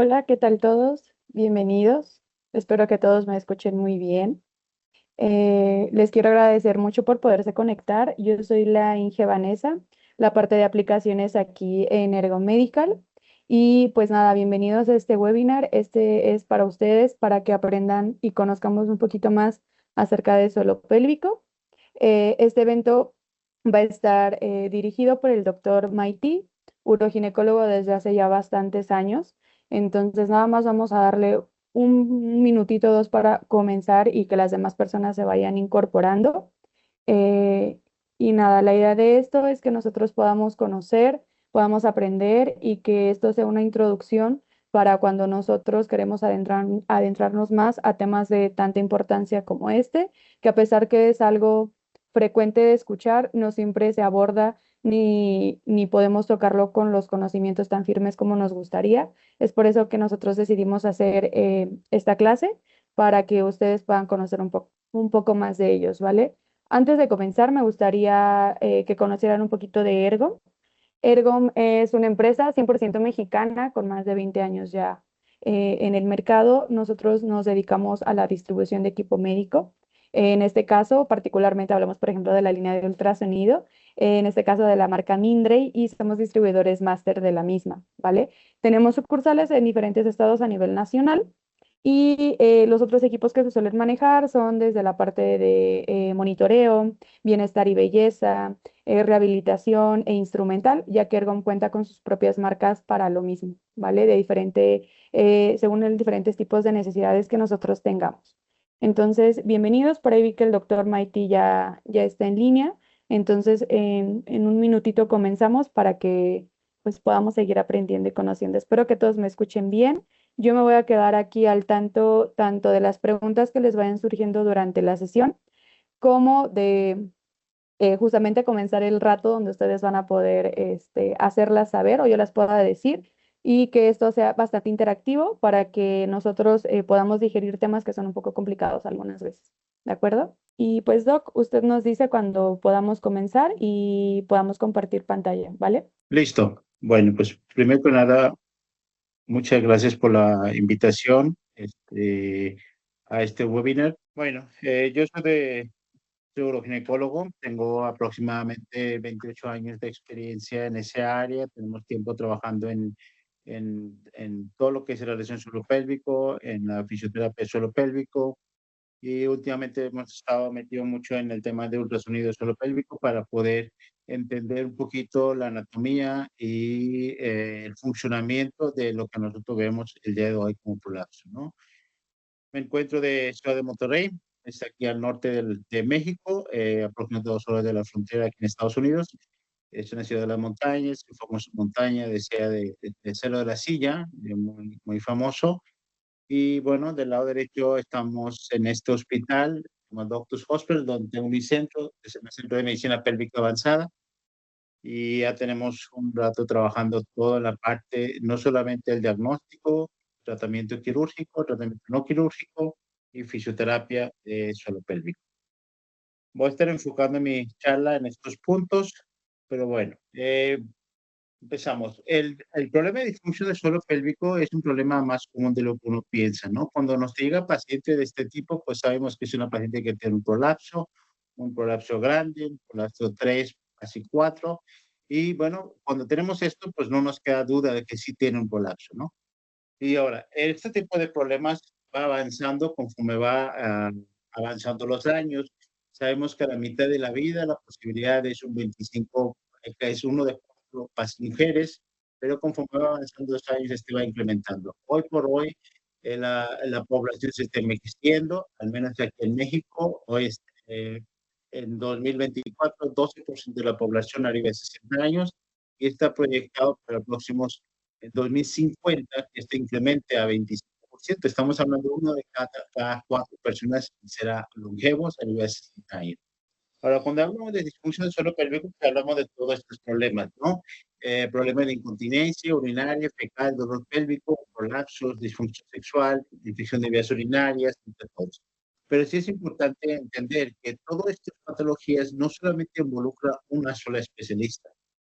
Hola, ¿qué tal todos? Bienvenidos. Espero que todos me escuchen muy bien. Les quiero agradecer mucho por poderse conectar. Yo soy la Inge Vanessa, la parte de aplicaciones aquí en Ergo Medical. Y pues nada, bienvenidos a este webinar. Este es para ustedes, para que aprendan y conozcamos un poquito más acerca de suelo pélvico. Este evento va a estar dirigido por el doctor Maiti, uroginecólogo desde hace ya bastantes años. Entonces, nada más vamos a darle un minutito o dos para comenzar y que las demás personas se vayan incorporando. Eh, y nada, la idea de esto es que nosotros podamos conocer, podamos aprender y que esto sea una introducción para cuando nosotros queremos adentrarnos más a temas de tanta importancia como este, que a pesar que es algo frecuente de escuchar, no siempre se aborda ni podemos tocarlo con los conocimientos tan firmes como nos gustaría. Es por eso que nosotros decidimos hacer esta clase para que ustedes puedan conocer un poco más de ellos, ¿vale? Antes de comenzar, me gustaría que conocieran un poquito de Ergo. Ergom es una empresa 100% mexicana con más de 20 años ya en el mercado. Nosotros nos dedicamos a la distribución de equipo médico. En este caso, particularmente hablamos, por ejemplo, de la línea de ultrasonido, en este caso de la marca Mindray, y somos distribuidores máster de la misma, ¿vale? Tenemos sucursales en diferentes estados a nivel nacional. Y los otros equipos que se suelen manejar son desde la parte de monitoreo, bienestar y belleza, rehabilitación e instrumental, ya que Ergon cuenta con sus propias marcas para lo mismo, ¿vale? Según los diferentes tipos de necesidades que nosotros tengamos. Entonces, bienvenidos. Por ahí vi que el doctor Maiti ya está en línea. Entonces, en un minutito comenzamos para que pues podamos seguir aprendiendo y conociendo. Espero que todos me escuchen bien. Yo me voy a quedar aquí al tanto de las preguntas que les vayan surgiendo durante la sesión, como de justamente comenzar el rato donde ustedes van a poder hacerlas saber o yo las pueda decir y que esto sea bastante interactivo para que nosotros podamos digerir temas que son un poco complicados algunas veces. ¿De acuerdo? Y pues, Doc, usted nos dice cuando podamos comenzar y podamos compartir pantalla, ¿vale? Listo. Bueno, pues primero que nada, muchas gracias por la invitación a este webinar. Bueno, yo soy uroginecólogo, tengo aproximadamente 28 años de experiencia en ese área, tenemos tiempo trabajando en todo lo que es la lesión suelo pélvico, en la fisioterapia suelo pélvico, y últimamente hemos estado metidos mucho en el tema de ultrasonido de suelo pélvico para poder entender un poquito la anatomía y el funcionamiento de lo que nosotros vemos el día de hoy como prolapso, ¿no? Me encuentro de Ciudad de Monterrey, es aquí al norte de México, aproximadamente 2 horas de la frontera aquí en Estados Unidos. Es una ciudad de las montañas, la famosa montaña de Cerro de la Silla, muy famoso. Y bueno, del lado derecho estamos en este hospital, como Doctors Hospital, donde tengo mi centro, es el Centro de Medicina Pélvica Avanzada. Y ya tenemos un rato trabajando toda la parte, no solamente el diagnóstico, tratamiento quirúrgico, tratamiento no quirúrgico y fisioterapia de suelo pélvico. Voy a estar enfocando mi charla en estos puntos, pero bueno, empezamos. El problema de disfunción del suelo pélvico es un problema más común de lo que uno piensa, ¿no? Cuando nos llega paciente de este tipo, pues sabemos que es una paciente que tiene un prolapso grande, un prolapso 3, casi 4. Y bueno, cuando tenemos esto, pues no nos queda duda de que sí tiene un prolapso, ¿no? Y ahora, este tipo de problemas va avanzando conforme avanzando los años. Sabemos que a la mitad de la vida la posibilidad es un 25, es uno de cuatro mujeres, pero conforme va avanzando los años, este va incrementando. Hoy por hoy, la población se está envejeciendo, al menos aquí en México. En 2024, 12% de la población arriba de 60 años y está proyectado para los próximos en 2050 que este incremente a 25%. Estamos hablando de uno de cada cuatro personas será longevos a nivel de 60 años. Ahora, cuando hablamos de disfunción del suelo pélvico, pues hablamos de todos estos problemas, ¿no? Problemas de incontinencia urinaria, fecal, dolor pélvico, prolapsos, disfunción sexual, infección de vías urinarias, entre todos. Pero sí es importante entender que todas estas patologías no solamente involucran una sola especialista.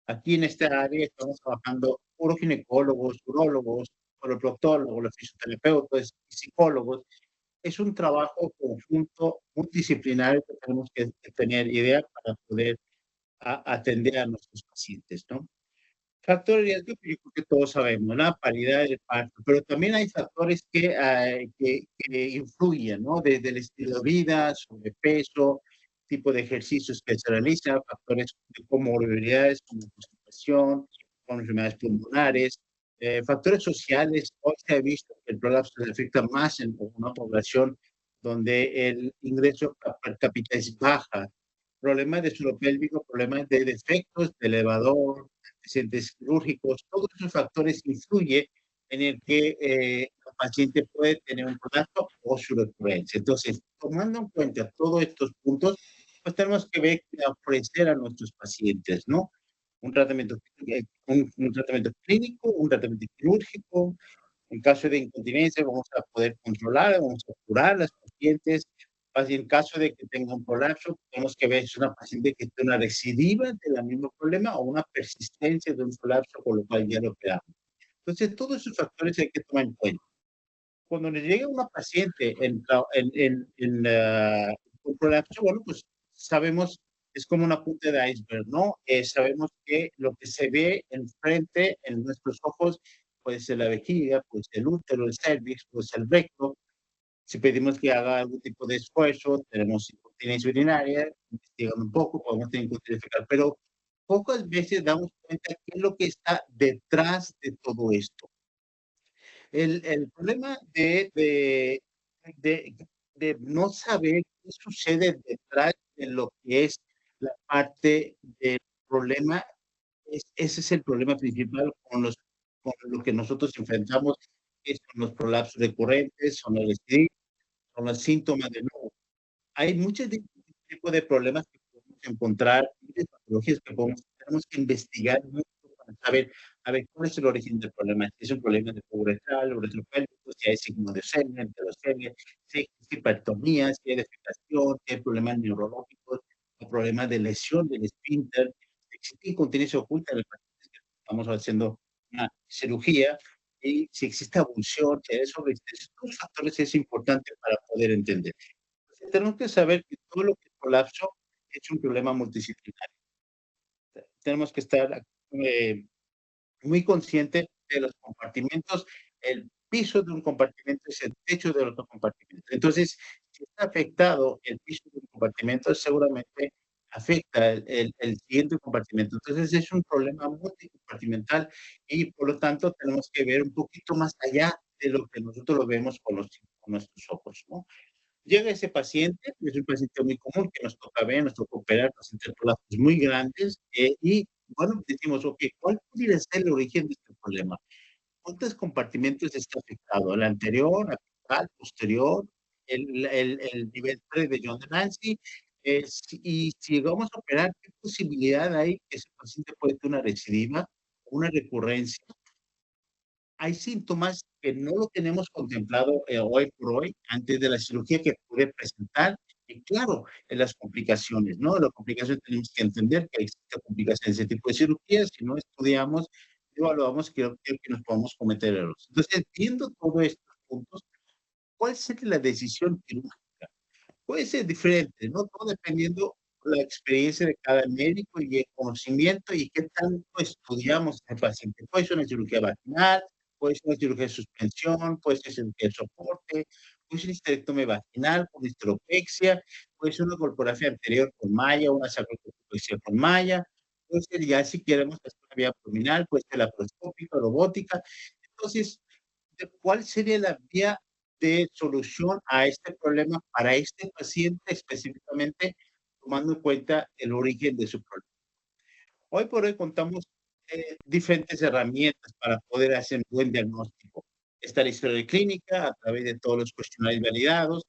Aquí en esta área estamos trabajando uroginecólogos, urólogos, por los proctólogos, los fisioterapeutas, psicólogos. Es un trabajo conjunto multidisciplinario que tenemos que tener idea para poder atender a nuestros pacientes, ¿no? Factores de riesgo, yo creo que todos sabemos, la paridad del parto, pero también hay factores que influyen, ¿no? Desde el estilo de vida, sobrepeso, tipo de ejercicios que se realizan, factores de comorbilidades como constipación, con enfermedades pulmonares, factores sociales. Hoy se ha visto que el prolapso le afecta más en una población donde el ingreso per cápita es baja, problemas de suelo pélvico, problemas de defectos de elevador, antecedentes quirúrgicos, todos esos factores influyen en el que el paciente puede tener un prolapso o su recurrencia. Entonces, tomando en cuenta todos estos puntos, pues tenemos que ver qué ofrecer a nuestros pacientes, ¿no? Un tratamiento clínico, un tratamiento quirúrgico. En caso de incontinencia, vamos a poder controlar, vamos a curar a las pacientes. En caso de que tenga un colapso, tenemos que ver si es una paciente que tiene una recidiva del mismo problema o una persistencia de un colapso, con lo cual ya lo operamos. Entonces, todos esos factores hay que tomar en cuenta. Cuando le llega una paciente un colapso, bueno, pues sabemos, es como una punta de iceberg, ¿no? Sabemos que lo que se ve enfrente, en nuestros ojos, puede ser la vejiga, puede ser el útero, el cervix, puede ser el recto. Si pedimos que haga algún tipo de esfuerzo, tenemos incontinencia urinaria, investigamos un poco, podemos tener incontinencia fecal, pero pocas veces damos cuenta qué es lo que está detrás de todo esto. El problema de, de no saber qué sucede detrás de lo que es la parte del problema, ese es el problema principal con lo que nosotros enfrentamos, que son los prolapsos recurrentes, son el STD, son los síntomas de nuevo. Hay muchos tipos de problemas que podemos encontrar, muchas patologías que tenemos que investigar mucho para saber, a ver, cuál es el origen del problema. Si es un problema de uretral, uretropélvico, si hay signo de semen, enterocemia, si hay hipertonía, si hay defecación, si hay problemas neurológicos, o problemas de lesión del esfínter, si existe incontinencia oculta en el paciente que estamos haciendo una cirugía, y si existe abulsión, si hay sobreextensión, estos factores es importante para poder entender. Tenemos que saber que todo lo que es colapso es un problema multidisciplinario. Tenemos que estar muy conscientes de los compartimentos. El piso de un compartimento es el techo del otro compartimento. Entonces, si está afectado el piso de un compartimento, seguramente afecta el siguiente compartimento. Entonces, es un problema multicompartimental y, por lo tanto, tenemos que ver un poquito más allá de lo que nosotros lo vemos con nuestros ojos, ¿no? Llega ese paciente, es un paciente muy común que nos toca ver, nos toca operar, pacientes con lazos muy grandes, y bueno, decimos, ok, ¿cuál podría ser el origen de este problema? ¿Cuántos compartimentos está afectado? ¿El anterior, apical, posterior, el nivel 3 de John de Nancy? Y si llegamos a operar, ¿qué posibilidad hay que ese paciente puede tener una recidiva, una recurrencia? Hay síntomas que no lo tenemos contemplado hoy por hoy, antes de la cirugía, que puede presentar. Y claro, en las complicaciones, ¿no? Las complicaciones tenemos que entender que existen complicaciones de ese tipo de cirugías. Si no estudiamos, evaluamos, que nos podemos cometer errores. Entonces, viendo todos estos puntos, ¿cuál sería la decisión quirúrgica? Puede ser diferente, ¿no? Todo dependiendo la experiencia de cada médico y el conocimiento y qué tanto estudiamos al paciente. Puede ser una cirugía vaginal, puede ser una cirugía de suspensión, puede ser cirugía de soporte, puede ser histerectomía vaginal con histeropexia, puede ser una colporafia anterior con malla, una sacrocolpopexia con malla, puede ser ya si queremos hacer una vía abdominal, puede ser laparoscópica, robótica. Entonces, ¿cuál sería la vía de solución a este problema para este paciente específicamente, tomando en cuenta el origen de su problema? Hoy por hoy contamos diferentes herramientas para poder hacer un buen diagnóstico. Está la historia clínica a través de todos los cuestionarios validados,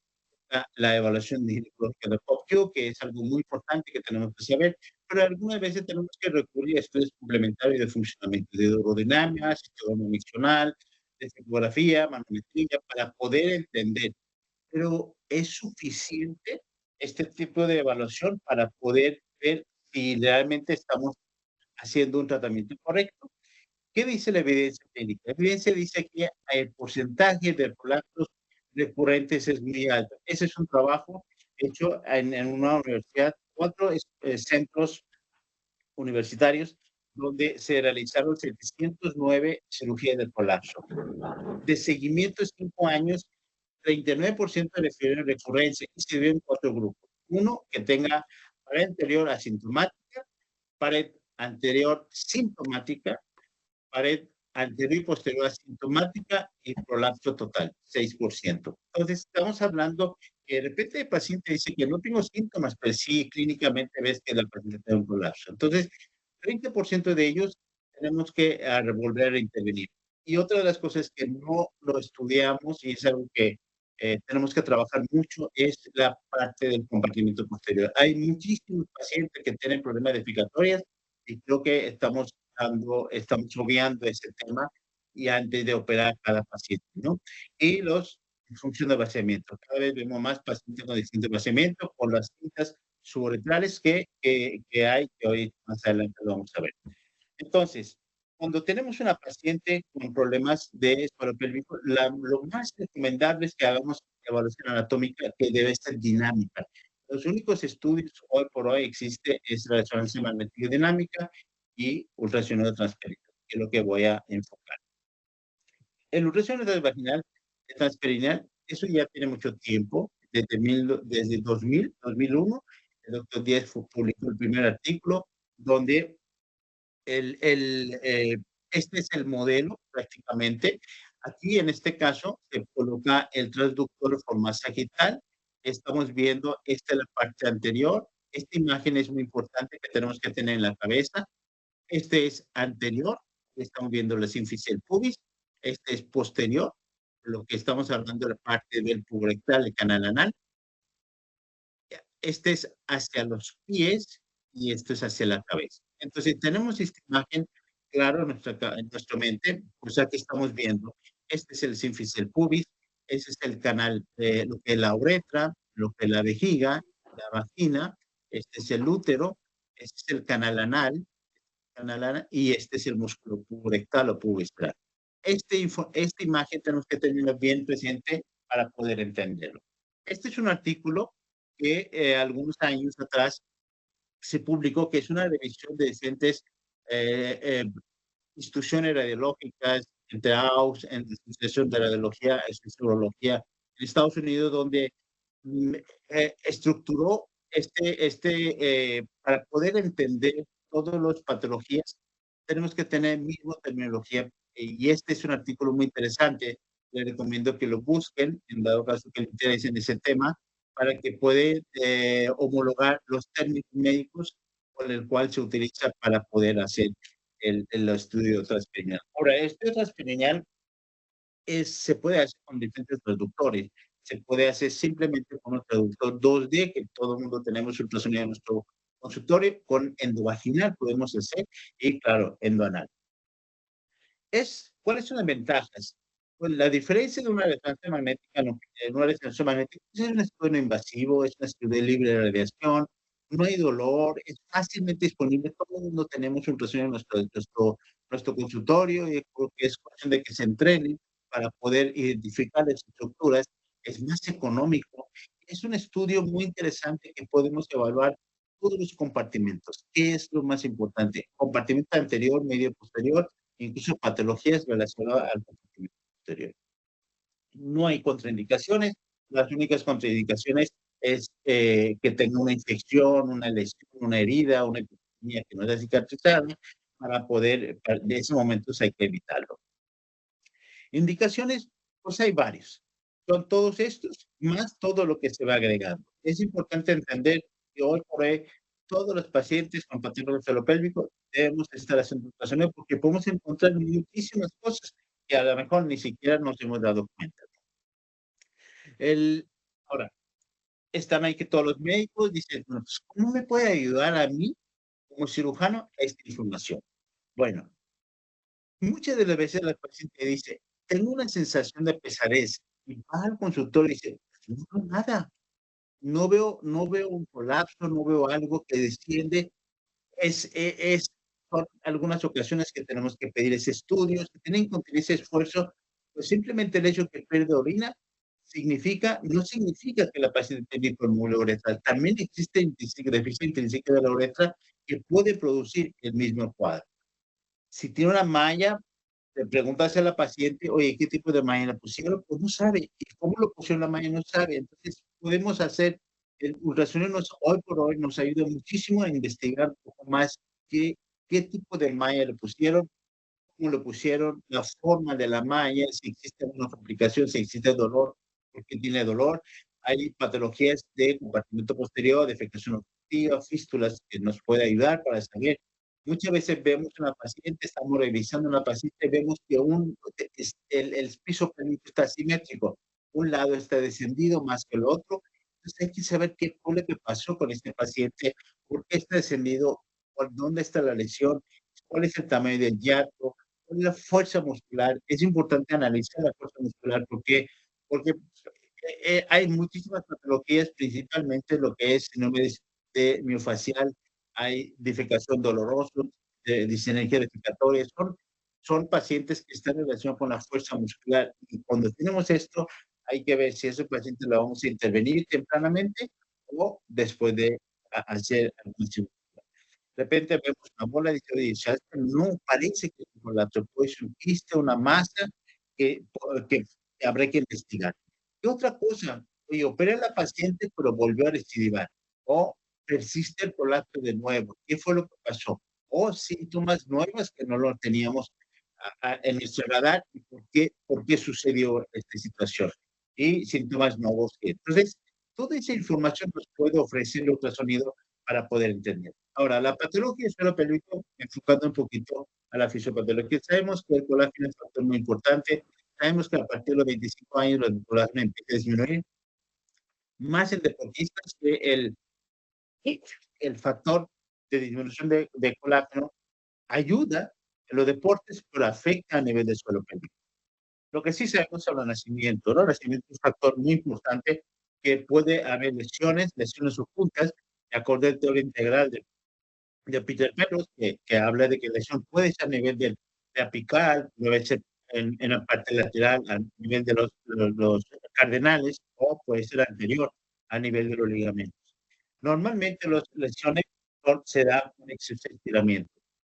la evaluación ginecológica de POPQ, que es algo muy importante que tenemos que saber, pero algunas veces tenemos que recurrir a estudios complementarios de funcionamiento de hidrodinamia, sistema miccional, de ecografía, manometría, para poder entender. Pero ¿es suficiente este tipo de evaluación para poder ver si realmente estamos haciendo un tratamiento correcto? ¿Qué dice la evidencia clínica? La evidencia dice que el porcentaje de colapsos recurrentes es muy alto. Ese es un trabajo hecho en una universidad, cuatro centros universitarios, donde se realizaron 709 cirugías de colapso. De seguimiento de 5 años, 39% refieren recurrencia y se divide en 4 grupos. Uno, que tenga pared anterior asintomática, pared anterior sintomática, pared anterior y posterior asintomática y prolapso total, 6%. Entonces, estamos hablando que de repente el paciente dice que no tengo síntomas, pero sí clínicamente ves que la paciente tiene un prolapso. Entonces, 30% de ellos tenemos que volver a intervenir. Y otra de las cosas que no lo estudiamos y es algo que tenemos que trabajar mucho es la parte del compartimiento posterior. Hay muchísimos pacientes que tienen problemas respiratorios y creo que estamos obviando ese tema y antes de operar cada paciente, ¿no? Y los disfunción de vaciamiento. Cada vez vemos más pacientes con disfunción de vaciamiento por las cintas suboretrales que hay, que hoy más adelante lo vamos a ver. Entonces, cuando tenemos una paciente con problemas de suelo pélvico, lo más recomendable es que hagamos evaluación anatómica que debe ser dinámica. Los únicos estudios hoy por hoy existe es la resonancia magnética dinámica y ultrasonido transperineal, que es lo que voy a enfocar. El ultrasonido vaginal transperineal, eso ya tiene mucho tiempo, desde 2001, el doctor Díaz publicó el primer artículo donde el, el, eh, este es el modelo prácticamente. Aquí en este caso se coloca el transductor de forma sagital. Estamos viendo, esta es la parte anterior. Esta imagen es muy importante que tenemos que tener en la cabeza. Este es anterior, estamos viendo la sínfisis pubis. Este es posterior, lo que estamos hablando de la parte del puborectal, el canal anal. Este es hacia los pies y esto es hacia la cabeza. Entonces, tenemos esta imagen claro en nuestra mente, o sea que estamos viendo. Este es el sínfisis pubis, ese es el canal, lo que es la uretra, lo que es la vejiga, la vagina, este es el útero, este es el canal anal y este es el músculo puborectal o pubestral. Esta imagen tenemos que tenerla bien presente para poder entenderlo. Este es un artículo que algunos años atrás se publicó, que es una revisión de diferentes eh, eh, instituciones radiológicas, entre AUS, en la Asociación de Radiología y Urología en Estados Unidos, donde estructuró para poder entender todas las patologías, tenemos que tener misma terminología. Y este es un artículo muy interesante. Les recomiendo que lo busquen, en dado caso que les interese en ese tema, para que puedan homologar los términos médicos con el cual se utiliza para poder hacer el estudio transperineal. Ahora, el estudio transperineal se puede hacer con diferentes traductores. Se puede hacer simplemente con un traductor 2D, que todo el mundo tenemos ultrasonido en nuestro consultorio, con endovaginal podemos hacer, y claro, endoanal. ¿Cuáles son las ventajas? Pues la diferencia de una resonancia magnética, una resonancia magnética es un estudio no invasivo, es un estudio libre de radiación, no hay dolor, es fácilmente disponible, todo el mundo tenemos ultrasonido en nuestro consultorio y creo que es cuestión de que se entrenen para poder identificar las estructuras, es más económico, es un estudio muy interesante que podemos evaluar todos los compartimentos. ¿Qué es lo más importante? Compartimento anterior, medio, posterior, incluso patologías relacionadas al compartimento posterior. No hay contraindicaciones, las únicas contraindicaciones es que tenga una infección, una lesión, una herida, una epidemia que no sea cicatrizada, para poder, de ese momento hay que evitarlo. Indicaciones, pues hay varios. Son todos estos, más todo lo que se va agregando. Es importante entender que hoy por hoy todos los pacientes con patógenos felopélvicos debemos estar haciendo ultrasonido porque podemos encontrar muchísimas cosas que a lo mejor ni siquiera nos hemos dado cuenta. Ahora, están ahí que todos los médicos dicen, bueno, pues, ¿cómo me puede ayudar a mí como cirujano esta información? Bueno, muchas de las veces la paciente dice, tengo una sensación de pesadez, y va al consultorio y dice, no veo nada, no veo un colapso, no veo algo que desciende, es son algunas ocasiones que tenemos que pedir ese estudio, si tienen que contener ese esfuerzo, pues simplemente el hecho que pierde orina no significa que la paciente tiene hipermuloguretral. También existe deficiencia intrínseca de la uretra que puede producir el mismo cuadro. Si tiene una malla, le preguntas a la paciente, oye, ¿qué tipo de malla le pusieron? Pues no sabe. ¿Y cómo lo pusieron la malla? No sabe. Entonces, podemos hacer, el ultrasonido hoy por hoy nos ayuda muchísimo a investigar un poco más qué tipo de malla le pusieron, cómo lo pusieron, la forma de la malla, si existe alguna complicación, si existe dolor, por qué tiene dolor. Hay patologías de compartimento posterior, defecación obstructiva, fístulas que nos puede ayudar para saber. Muchas veces vemos una paciente, estamos revisando una paciente, vemos que el piso pélvico está asimétrico. Un lado está descendido más que el otro. Entonces hay que saber qué fue lo que pasó con este paciente, por qué está descendido, por dónde está la lesión, cuál es el tamaño del hiato, cuál es la fuerza muscular. Es importante analizar la fuerza muscular porque hay muchísimas patologías, principalmente lo que es síndrome de miofacial, hay defecación dolorosa, discinergia defecatoria, son pacientes que están en relación con la fuerza muscular. Y cuando tenemos esto, hay que ver si a ese paciente lo vamos a intervenir tempranamente o después de hacer algún cirugía. De repente vemos una bola y dice, oye, no parece que es un colapso, puede ser un quiste, una masa que, que habrá que investigar. Y otra cosa, oye, operé a la paciente, pero volvió a recidivar. O persiste el colapso de nuevo. ¿Qué fue lo que pasó? O síntomas nuevos que no lo teníamos en nuestro radar. ¿Y por qué sucedió esta situación? Y síntomas nuevos. Entonces, toda esa información nos puede ofrecer el ultrasonido para poder entender. Ahora, la patología del suelo pélvico, enfocando un poquito a la fisiopatología, sabemos que el colágeno es un factor muy importante. Sabemos que a partir de los 25 años el colágeno empieza a disminuir, más en deportistas que el factor de disminución de colágeno ayuda en los deportes, pero afecta a nivel de suelo pélvico. Lo que sí sabemos sobre el nacimiento, ¿no? El nacimiento es un factor muy importante que puede haber lesiones ocultas, de acuerdo al teoría integral de Peter Peros, que habla de que la lesión puede ser a nivel de apical, puede ser en la parte lateral, a nivel de los cardenales, o puede ser anterior, a nivel de los ligamentos. Normalmente las lesiones se da un exceso de estiramiento.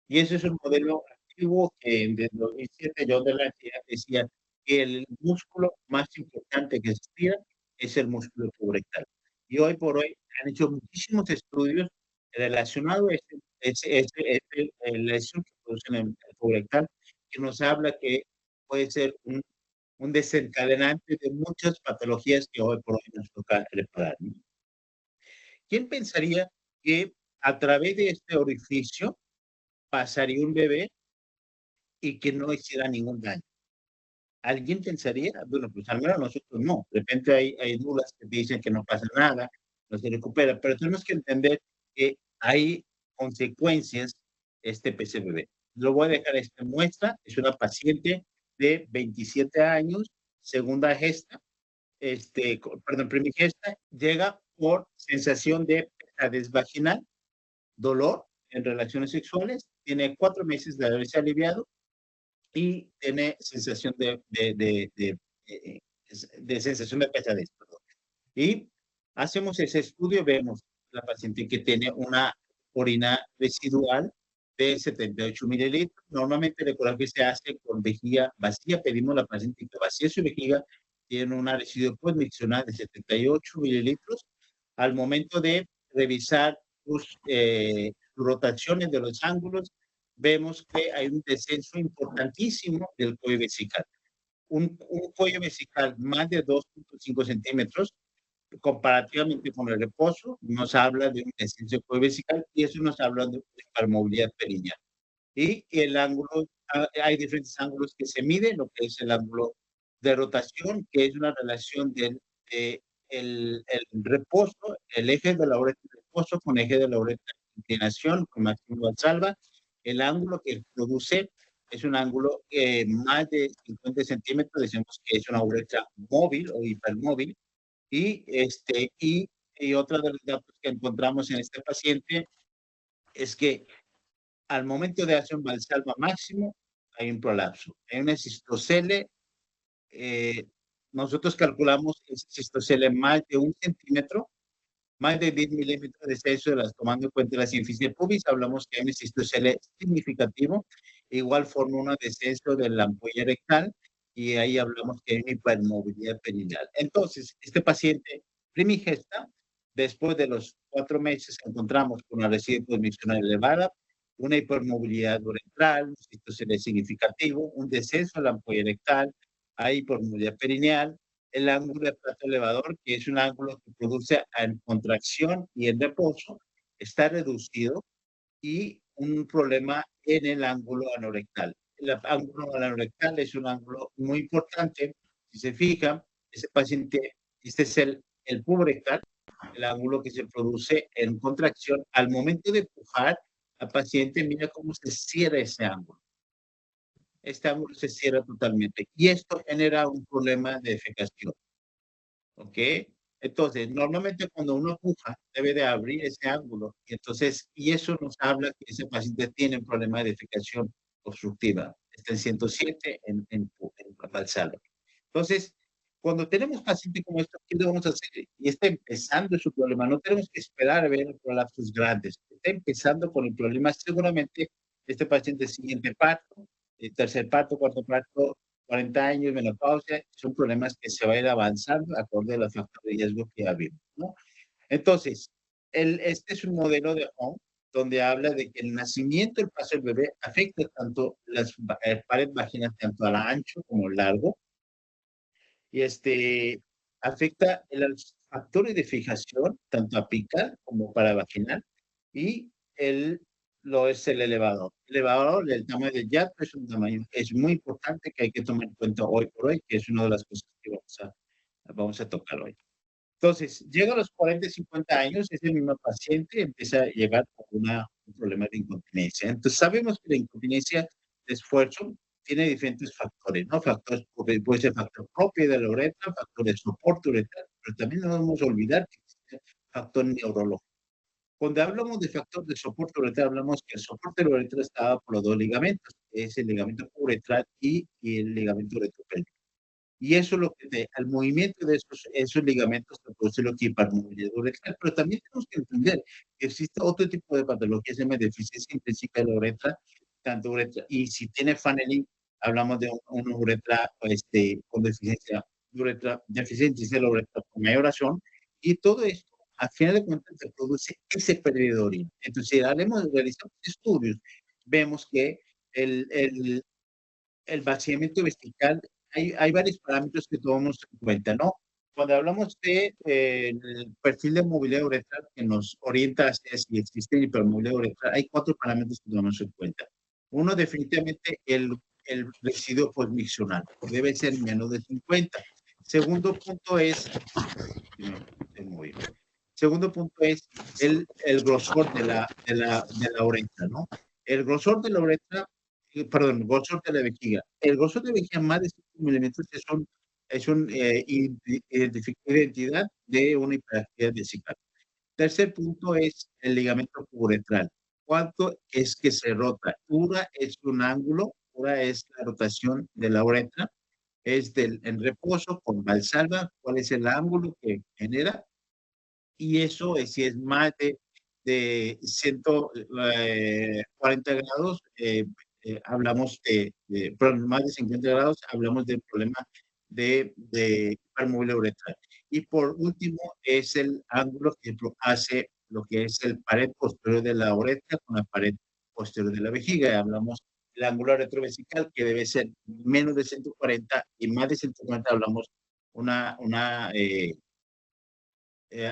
Y ese es un modelo antiguo que desde 2007 John de la decía que el músculo más importante que se estira es el músculo puborectal. Y hoy por hoy han hecho muchísimos estudios relacionados a la lesión que produce en el puborectal, que nos habla que puede ser un desencadenante de muchas patologías que hoy por hoy nos toca reparar. ¿Quién pensaría que a través de este orificio pasaría un bebé y que no hiciera ningún daño? ¿Alguien pensaría? Bueno, pues al menos nosotros no. De repente hay dudas que dicen que no pasa nada, no se recupera, pero tenemos que entender que hay consecuencias este PCBB. Lo voy a dejar esta muestra. Es una paciente de 27 años, segunda gesta, primigesta, llega por sensación de pesadez vaginal, dolor en relaciones sexuales, tiene 4 meses de haberse aliviado y tiene sensación de sensación de pesadez. Perdón. Y hacemos ese estudio, vemos la paciente que tiene una orina residual de 78 mililitros. Normalmente el ecografía se hace con vejiga vacía, pedimos a la paciente que vacíe su vejiga, tiene una residuo postmiccional de 78 mililitros. Al momento de revisar sus rotaciones de los ángulos, vemos que hay un descenso importantísimo del cuello vesical. Un cuello vesical más de 2.5 centímetros, comparativamente con el reposo, nos habla de un descenso del cuello vesical y eso nos habla de hipermovilidad perineal. Y el ángulo, hay diferentes ángulos que se miden, lo que es el ángulo de rotación, que es una relación del el reposo, el eje de la uretra de reposo con eje de la uretra de inclinación, con máximo valsalva. El ángulo que produce es un ángulo más de 50 centímetros, decimos que es una uretra móvil o hipermóvil. Y otra de los datos que encontramos en este paciente es que al momento de hacer un valsalva máximo, hay un prolapso. En una cistocele, nosotros calculamos ese cistocele más de 1 centímetro, más de 10 milímetros de exceso, tomando en cuenta la sínfisis pubis, hablamos que hay un cistocele significativo, igual forma un descenso de la ampolla rectal, y ahí hablamos que hay una hipermovilidad perineal. Entonces, este paciente primigesta, después de los 4 meses, encontramos con una residuo posmiccional elevada, una hipermovilidad uretral, un cistocele significativo, un descenso de la ampolla rectal, hay hipermovilidad perineal, el ángulo de plato elevador, que es un ángulo que produce en contracción y en reposo, está reducido, y un problema en el ángulo anorectal. El ángulo anorectal es un ángulo muy importante. Si se fija, ese paciente, este es el puborectal, el ángulo que se produce en contracción. Al momento de empujar al paciente, mira cómo se cierra ese ángulo. Este ángulo se cierra totalmente. Y esto genera un problema de defecación. ¿Ok? Entonces, normalmente cuando uno empuja, debe de abrir ese ángulo. Y entonces, y eso nos habla que ese paciente tiene un problema de defecación obstructiva. Está en 107 en Valsalva. Entonces, cuando tenemos paciente como esto, ¿qué debemos hacer? Y está empezando su problema. No tenemos que esperar a ver prolapsos grandes. Está empezando con el problema. Seguramente este paciente siguiente parto, tercer parto, cuarto parto, 40 años, menopausia, son problemas que se va a ir avanzando acorde a los factores de riesgo que ya vimos, ¿no? Entonces, este es un modelo de Home donde habla de que el nacimiento, el paso del bebé, afecta tanto las paredes vaginales, tanto a la ancho como al largo, y afecta el factor de fijación, tanto apical como paravaginal, y lo es el elevador. El elevador, el tamaño del yato es un tamaño, es muy importante, que hay que tomar en cuenta hoy por hoy, que es una de las cosas que vamos a tocar hoy. Entonces, llega a los 40 y 50 años, ese mismo paciente empieza a llegar con un problema de incontinencia. Entonces, sabemos que la incontinencia de esfuerzo tiene diferentes factores, ¿no? Factores, puede ser factor propio de la uretra, factor de soporte uretral, pero también no debemos olvidar que existe factor neurológico. Cuando hablamos de factor de soporte uretral, hablamos que el soporte de la uretra está dado por los dos ligamentos, que es el ligamento uretral y el ligamento uretropélvico. Y eso es lo que, al movimiento de esos ligamentos, se produce lo que hipermovilidad uretral. Pero también tenemos que entender que existe otro tipo de patología, se llama deficiencia intrínseca de la uretra, tanto uretra, y si tiene funneling, hablamos de una uretra con deficiencia de uretra, deficiencia de la uretra con mayor razón, y todo esto, a final de cuentas, se produce ese pérdida de orina. Entonces, si realizamos estudios, vemos que el vaciamiento vesical, hay varios parámetros que tomamos en cuenta, ¿no? Cuando hablamos de el perfil de movilidad uretral que nos orienta hacia si existe hipermovilidad uretral, hay 4 parámetros que tomamos en cuenta. Uno, definitivamente, el residuo posmiccional, que debe ser menos de 50. Segundo punto es, segundo punto es el grosor de la uretra, ¿no? El grosor de la uretra, perdón, el grosor de la vejiga. El grosor de la vejiga más de 5 milímetros es una identidad de una hiperactividad vesical. Tercer punto es el ligamento uretral. ¿Cuánto es que se rota? Ura es un ángulo, ura es la rotación de la uretra, es en reposo con valsalva, cuál es el ángulo que genera, y eso es, si es más de 140 grados, hablamos perdón, más de 50 grados, hablamos de problema de hipermovilidad uretral. Y por último, es el ángulo que hace lo que es el pared posterior de la uretra con la pared posterior de la vejiga. Hablamos del ángulo retrovesical, que debe ser menos de 140, y más de 140 hablamos una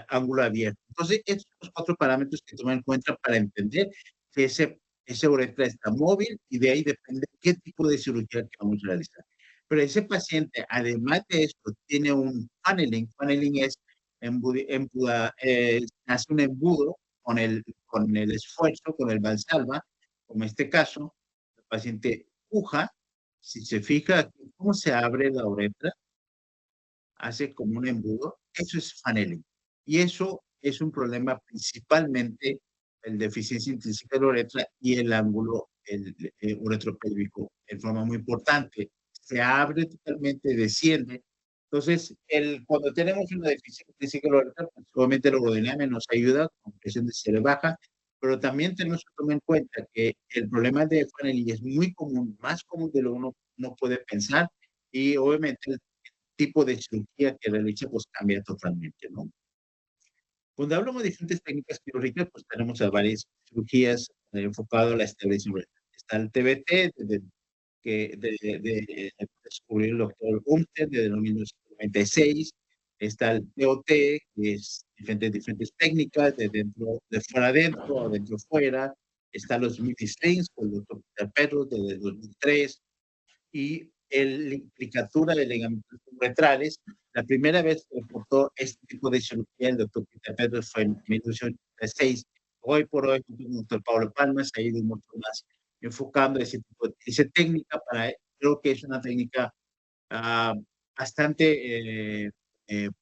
ángulo abierto. Entonces, estos son los 4 parámetros que tomar en cuenta para entender que ese uretra está móvil, y de ahí depende qué tipo de cirugía que vamos a realizar. Pero ese paciente, además de esto, tiene un funneling. Funneling es hace un embudo con el esfuerzo, con el valsalva, como en este caso, el paciente puja. Si se fija cómo se abre la uretra, hace como un embudo, eso es funneling. Y eso es un problema principalmente el deficiencia intrínseca de la uretra y el ángulo uretropélvico en forma muy importante. Se abre totalmente, desciende. Entonces, cuando tenemos una deficiencia intrínseca de la uretra, pues, obviamente la urodinamia nos ayuda con presión de cere baja, pero también tenemos que tomar en cuenta que el problema de Fanelli es muy común, más común de lo que uno no puede pensar, y obviamente el tipo de cirugía que realiza pues cambia totalmente, ¿no? Cuando hablamos de diferentes técnicas quirúrgicas, pues tenemos a varias cirugías enfocado a la estabilización. Está el TBT, que descubrió el doctor Umter desde 1996. Está el TOT, que es diferentes técnicas, de dentro, de fuera adentro o dentro fuera. Están los midi slings con el doctor Peter Pedros desde 2003 y la implicatura de ligamentos retrales. La primera vez que reportó este tipo de cirugía el doctor Peter Pedros fue en 1986. Hoy por hoy, el doctor Pablo Palma se ha ido mucho más enfocando esa técnica para, creo que es una técnica bastante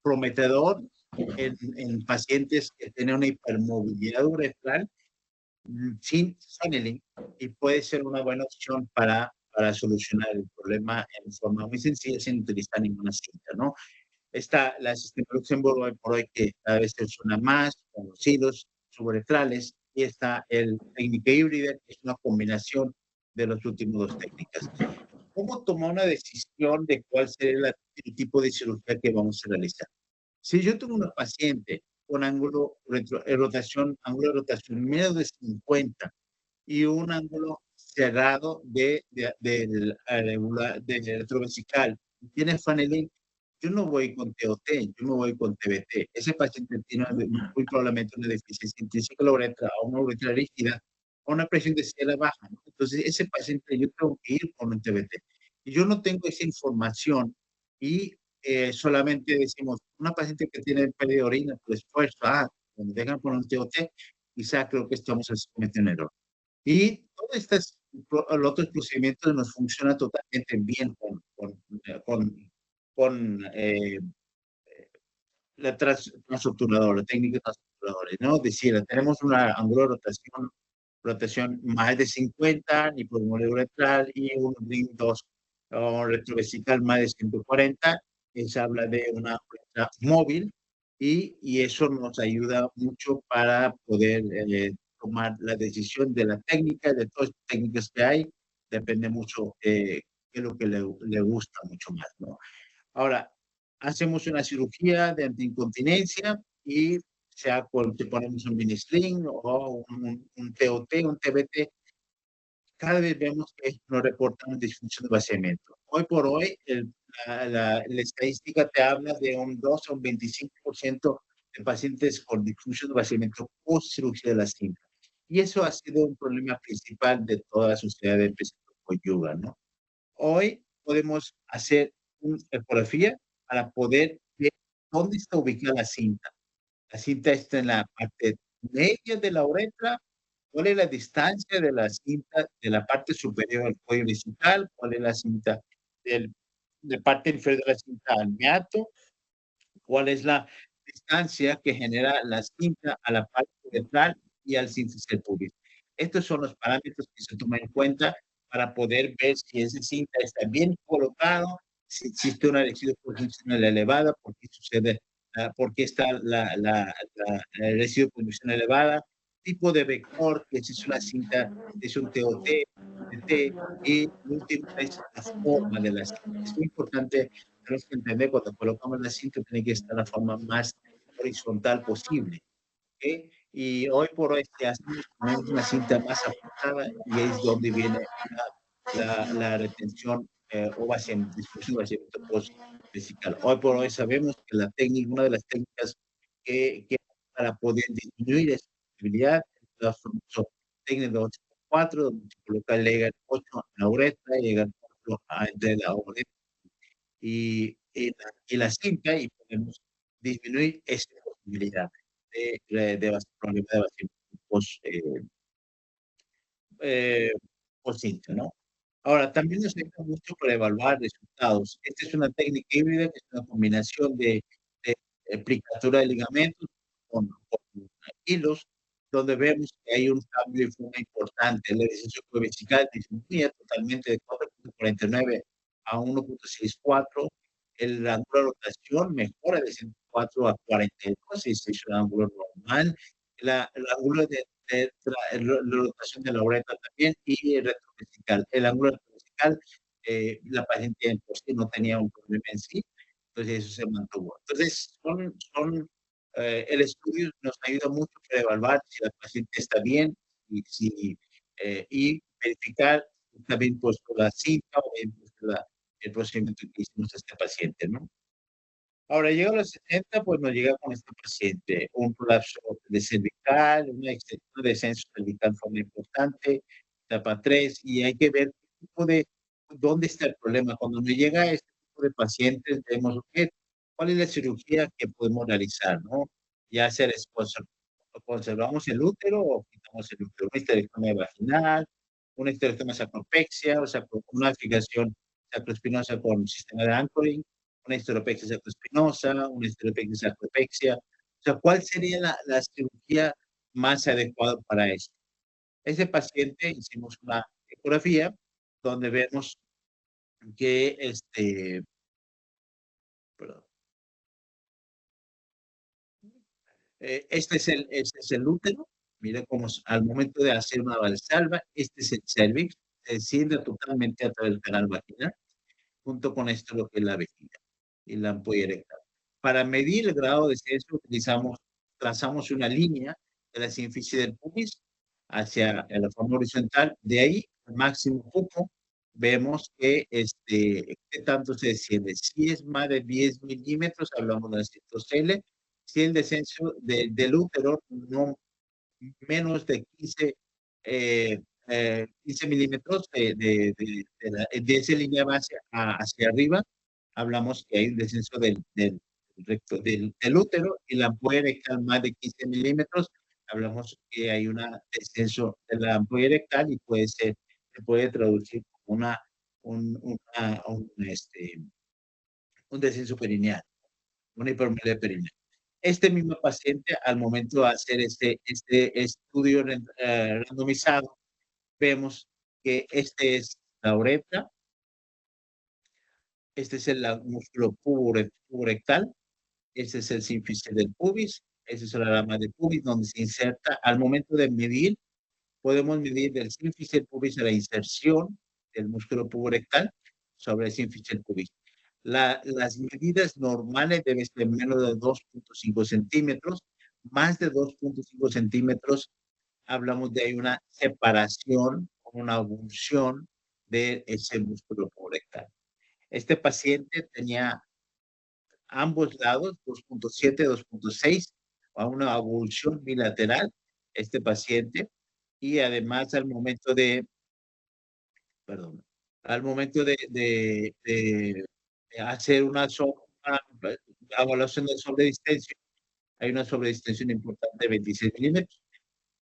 prometedor en pacientes que tienen una hipermovilidad uretral sin funneling y puede ser una buena opción para solucionar el problema en forma muy sencilla sin utilizar ninguna cinta, ¿no? Está la sistema Luxemburgo hoy por hoy que cada vez se suena más con los hilos suberetrales y está el técnica híbrida que es una combinación de las últimas dos técnicas. ¿Cómo tomar una decisión de cuál será el tipo de cirugía que vamos a realizar? Si yo tengo una paciente con ángulo de rotación menos de 50 y un ángulo cerrado del retrovesical, tiene Fanelin, yo no voy con TOT, yo me voy con TBT. Ese paciente tiene muy probablemente una deficiencia intrínseca de la uretra o una uretra rígida o una presión de cielo baja, ¿no? Entonces, ese paciente yo tengo que ir con un TBT. Y yo no tengo esa información y solamente decimos, una paciente que tiene pérdida de orina por esfuerzo, cuando dejan por un TOT, quizá creo que estamos cometiendo un error. Y todos estos los otros procedimientos nos funcionan totalmente bien con la transobturadora, la técnica transobturadora, ¿no? Es decir, tenemos una ángulo de rotación más de 50, ni por un uretral, y un ring 2 retrovesical más de 140. Se habla de una uretra móvil y eso nos ayuda mucho para poder tomar la decisión de la técnica, de todas las técnicas que hay, depende mucho qué es lo que le gusta mucho más, ¿no? Ahora, hacemos una cirugía de antiincontinencia y sea te ponemos un mini sling o un TOT, un TBT, cada vez vemos que nos reportan disfunción de vaciamiento. Hoy por hoy, la estadística te habla de un 2 o un 25% de pacientes con disfunción de vaciamiento post cirugía de la cinta. Y eso ha sido un problema principal de toda la sociedad de Yoga, ¿no? Hoy podemos hacer una ecografía para poder ver dónde está ubicada la cinta. La cinta está en la parte media de la uretra. ¿Cuál es la distancia de la cinta de la parte superior al cuello horizontal? ¿Cuál es la cinta de parte inferior de la cinta al meato? ¿Cuál es la distancia que genera la cinta a la parte ventral y al síntesis pubis? Estos son los parámetros que se toman en cuenta para poder ver si esa cinta está bien colocado, si existe una residuo posicional elevada, por qué sucede, por qué está el residuo posicional elevada, tipo de vector, que si es una cinta, es un TOT, TT, y último es la forma de la cinta. Es muy importante, tenemos que entender cuando colocamos la cinta, tiene que estar de la forma más horizontal posible. ¿Okay? Y hoy por hoy se hace una cinta más ajustada y es donde viene la retención o disfunción vaciamiento post-vesical. Hoy por hoy sabemos que la técnica, una de las técnicas que para poder disminuir esa posibilidad es la famosa técnica de 8x4, donde se coloca el Legan 8 en la uretra y el 4 entre la uretra y la cinta y podemos disminuir esa posibilidad de problemas de vaciamiento eh, post ¿no? Ahora, también nos ayuda mucho para evaluar resultados. Esta es una técnica híbrida que es una combinación de aplicatura de ligamentos con hilos. donde vemos que hay un cambio de forma importante. La distensión vesical disminuye totalmente de 4.49 a 1.64. El ángulo de rotación mejora de 104 a 42, es un ángulo normal. El ángulo de rotación de la uretra también y el retrovesical. El ángulo retrovesical, la paciente por sí no tenía un problema en sí, entonces eso se mantuvo. Entonces, el estudio nos ayuda mucho para evaluar si la paciente está bien y verificar también pues por la cita o bien, pues, el procedimiento que hicimos a este paciente, ¿no? Ahora, llega a los 60, pues nos llega con este paciente un prolapso de cervical, un descenso cervical de forma importante, etapa 3, y hay que ver dónde está el problema. Cuando me llega este tipo de pacientes, vemos cuál es la cirugía que podemos realizar, ¿no? Ya sea conservamos el útero o quitamos el útero, una histerectomía vaginal, una histerectomía sacropexia, o sea, una fijación sacroespinosa con sistema de anchoring, una histeropexia sacroespinosa, una histeropexia sacropexia. O sea, ¿cuál sería la cirugía más adecuada para esto? Ese paciente hicimos una ecografía donde vemos que perdón, este es el útero. Mira cómo al momento de hacer una valsalva, este es el cervix, se desciende totalmente a través del canal vaginal, junto con esto lo que es la vejiga y la ampolla erectal. Para medir el grado de descenso trazamos una línea de la sínfisis del pubis hacia la forma horizontal, de ahí al máximo cupo, vemos que qué tanto se desciende. Si es más de 10 milímetros, hablamos de la citocele. Si el descenso del útero no menos de 15 milímetros de esa línea base hacia arriba, hablamos que hay un descenso del útero, y la ampolla erectal más de 15 milímetros, hablamos que hay un descenso de la ampolla erectal y se puede traducir como un descenso perineal, una hipermelia perineal. Este mismo paciente, al momento de hacer este estudio randomizado, vemos que este es la uretra, este es el músculo puborectal, este es el sínfice del pubis, este es la rama del pubis donde se inserta. Al momento de medir, podemos medir del sínfice del pubis a la inserción del músculo puborectal sobre el sínfice del pubis. Las medidas normales deben ser menos de 2.5 centímetros, más de 2.5 centímetros, hablamos de hay una separación, una avulsión de ese músculo puborectal. Este paciente tenía ambos lados, 2.7, 2.6, a una avulsión bilateral, este paciente, y además perdón, al momento de hacer una evaluación de sobredistensión, hay una sobredistensión importante de 26 milímetros.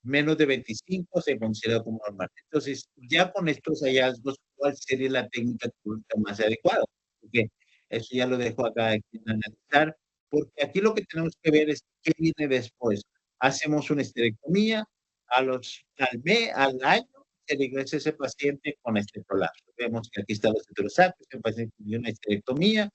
Menos de 25 se considera como normal. Entonces, ya con estos hallazgos, ¿cuál sería la técnica quirúrgica más adecuada? Porque eso ya lo dejo acá aquí analizar, porque aquí lo que tenemos que ver es qué viene después. Hacemos una esterectomía, al año se regresa ese paciente con este prolapso. Vemos que aquí está los heterosacos, el paciente tiene una esterectomía,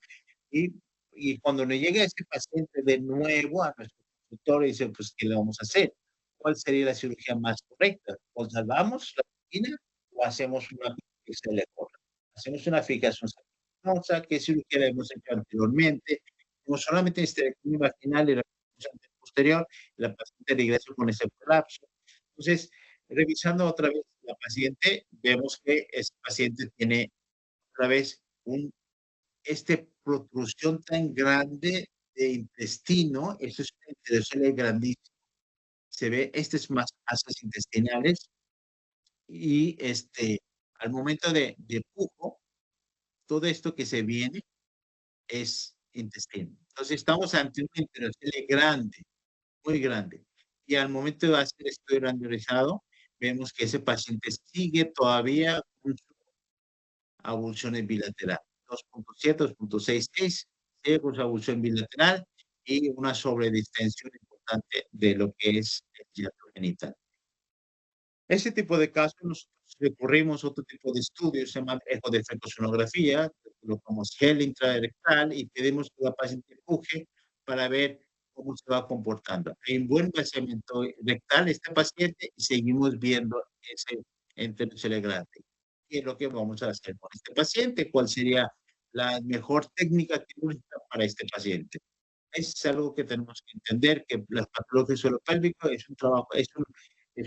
y, y cuando le llega ese paciente de nuevo a nuestro consultorio, dice, pues, ¿qué le vamos a hacer? ¿Cuál sería la cirugía más correcta? ¿O salvamos la vagina o hacemos una que se le corra? Hacemos una fijación sabinosa, ¿qué cirugía le hemos hecho anteriormente? No solamente esterectomía vaginal y la posterior, la paciente regresa con ese colapso. Entonces, revisando otra vez la paciente, vemos que ese paciente tiene otra vez protrusión tan grande de intestino, eso es una interesante grandísimo. Se ve, es más asas intestinales, y al momento de pujo, todo esto que se viene es intestino. Entonces estamos ante una interocele grande, muy grande. Y al momento de hacer estudio randomizado, vemos que ese paciente sigue todavía con avulsiones bilaterales. 2.7, 2.66, sigue con su avulsión bilateral y una sobredistensión importante de lo que es el hiato genital. Ese tipo de casos nosotros recurrimos a otro tipo de estudios, se llama eco de fecosonografía, colocamos gel intrarectal y pedimos que la paciente empuje para ver cómo se va comportando. Hay un buen vaciamiento rectal este paciente y seguimos viendo ese enterocelular grande. ¿Qué es lo que vamos a hacer con este paciente? ¿Cuál sería la mejor técnica quirúrgica para este paciente? Es algo que tenemos que entender, que la patología suelo pélvico es un trabajo, es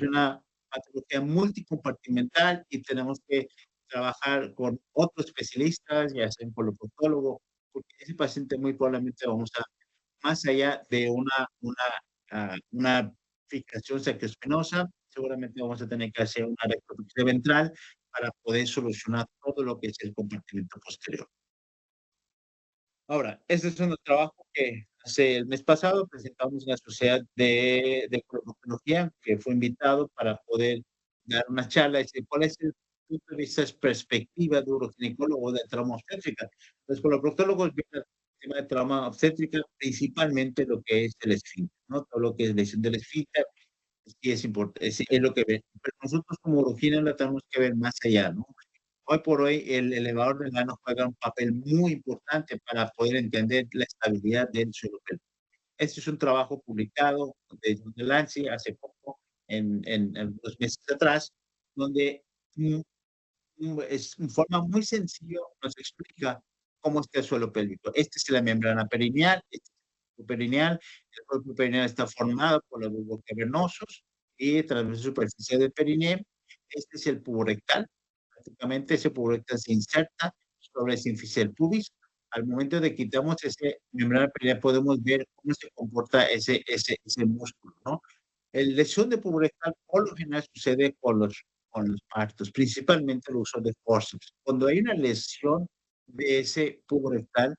una patología multicompartimental y tenemos que trabajar con otros especialistas, ya sea un coloproctólogo, porque ese paciente muy probablemente vamos a, más allá de una fijación sacroespinosa, seguramente vamos a tener que hacer una reconstrucción ventral para poder solucionar todo lo que es el compartimento posterior. Ahora, este es un trabajo que hace el mes pasado presentamos en la Sociedad de Coloproctología, que fue invitado para poder dar una charla y decir cuál es el punto de vista, perspectiva de uroginecólogo de trauma obstétrica. Los coloproctólogos ven el tema de trauma obstétrica, principalmente lo que es el esfínter, ¿no? Todo lo que es lesión del esfínter, sí es importante, es lo que ven. Pero nosotros como uroginecólogos tenemos que ver más allá, ¿no? Hoy por hoy el elevador del ano juega un papel muy importante para poder entender la estabilidad del suelo pélvico. Este es un trabajo publicado de John Delancey hace poco, en unos meses atrás, donde es en forma muy sencilla nos explica cómo está el suelo pélvico. Esta es la membrana perineal, este es el cuerpo perineal. El cuerpo perineal está formado por los bulbos cavernosos y transversa superficial del perineo. Este es el pubo rectal. Prácticamente ese pubo rectal se inserta sobre el sínfice pubis. Al momento de quitamos ese membrana perineal podemos ver cómo se comporta ese músculo, ¿no? El lesión de pubo rectal por lo general sucede con los partos, principalmente el uso de forceps. Cuando hay una lesión de ese tubo rectal,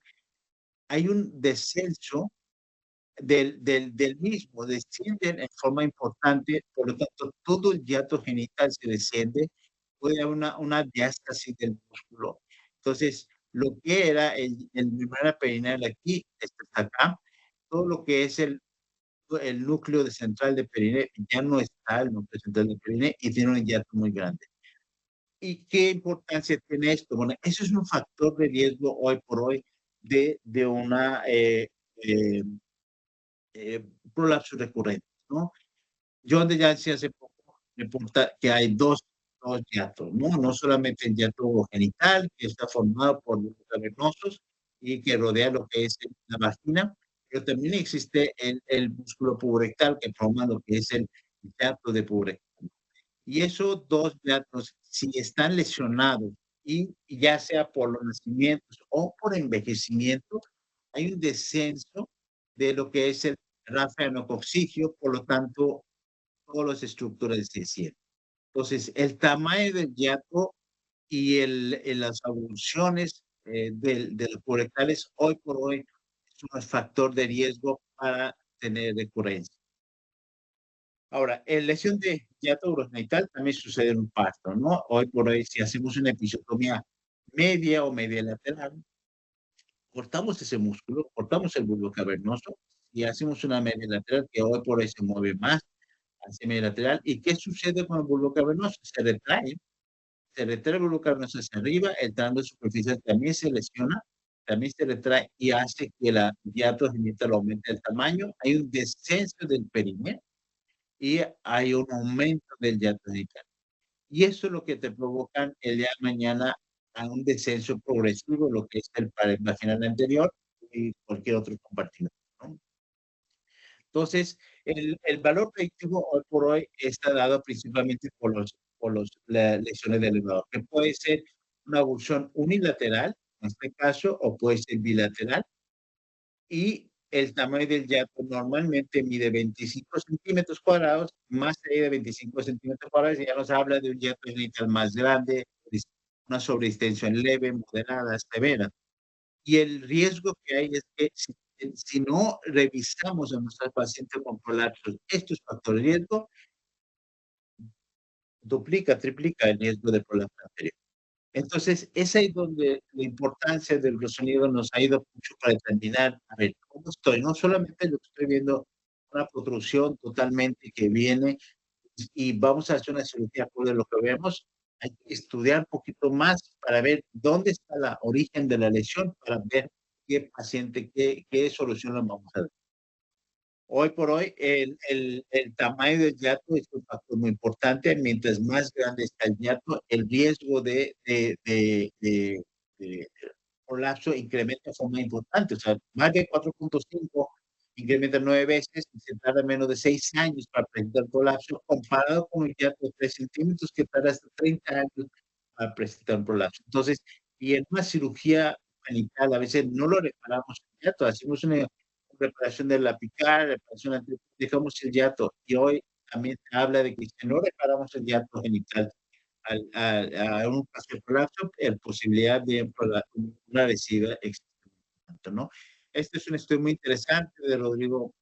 hay un descenso del mismo, desciende en forma importante, por lo tanto, todo el hiato genital se desciende, puede haber una diástasis del músculo. Entonces, lo que era el membrana perineal aquí, está acá, todo lo que es el núcleo de central de perineo ya no está el núcleo central de perineo y tiene un hiato muy grande. ¿Y qué importancia tiene esto? Bueno, eso es un factor de riesgo hoy por hoy de una eh, prolapso recurrente, ¿no? John de Yancy hace poco reporta que hay dos hiatos, ¿no? No solamente el hiato genital, que está formado por los cavernosos y que rodea lo que es la vagina, pero también existe el músculo puborectal que forma lo que es el hiato de puborectal. Y esos dos hiatos, si están lesionados, y ya sea por los nacimientos o por envejecimiento, hay un descenso de lo que es el rafaanocoxigio, por lo tanto, todas las estructuras se sienten. Entonces, el tamaño del hiato y las avulsiones de los purectales hoy por hoy es un factor de riesgo para tener recurrencia. Ahora, en lesión de hiato urogenital también sucede en un parto, ¿no? Hoy por hoy, si hacemos una episiotomía media o media lateral, cortamos ese músculo, cortamos el bulbo cavernoso y hacemos una media lateral que hoy por hoy se mueve más hacia media lateral. ¿Y qué sucede con el bulbo cavernoso? Se retrae el bulbo cavernoso hacia arriba, el tramo superficial también se lesiona, también se retrae y hace que la hiato genital aumente el tamaño. Hay un descenso del perineo y hay un aumento del hiato genital. Y eso es lo que te provocan el día de mañana a un descenso progresivo, lo que es el pared vaginal anterior y cualquier otro compartimento, ¿no? Entonces, el valor predictivo hoy por hoy está dado principalmente por las lesiones del elevador, que puede ser una avulsión unilateral, en este caso, o puede ser bilateral, y el tamaño del hiato normalmente mide 25 centímetros cuadrados, más allá de 25 centímetros cuadrados, ya nos habla de un hiato genital más grande, una sobreextensión leve, moderada, severa. Y el riesgo que hay es que si no revisamos a nuestros pacientes con prolapsos estos factores de riesgo, duplica, triplica el riesgo de prolapso anterior. Entonces, es ahí donde la importancia del ultrasonido nos ha ido mucho para determinar, a ver, cómo estoy. No solamente lo que estoy viendo, una protrusión totalmente que viene y vamos a hacer una cirugía por lo que vemos, hay que estudiar un poquito más para ver dónde está la origen de la lesión, para ver qué paciente, qué solución le vamos a dar. Hoy por hoy, el tamaño del hiato es un factor muy importante. Mientras más grande está el hiato, el riesgo de colapso incrementa de forma importante. O sea, más de 4.5 incrementa 9 veces y se tarda menos de 6 años para presentar colapso, comparado con un hiato de 3 centímetros que tarda hasta 30 años para presentar un colapso. Entonces, y en una cirugía genital, a veces no lo reparamos el hiato, hacemos una reparación del apical, reparación dejamos el hiato. Y hoy también se habla de que si no reparamos el hiato genital a un caso de colapso, la posibilidad de una recidiva existe, ¿no? Este es un estudio muy interesante de Rodrigo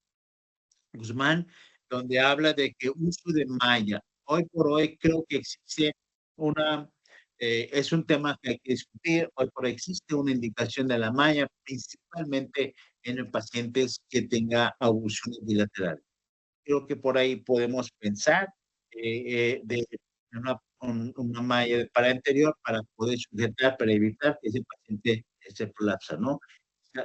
Guzmán, donde habla de que uso de malla, hoy por hoy creo que existe una, es un tema que hay que discutir, hoy por hoy existe una indicación de la malla, principalmente en los pacientes que tengan avulsiones bilaterales. Creo que por ahí podemos pensar de una malla de para anterior para poder sujetar, para evitar que ese paciente se colapsa, ¿no?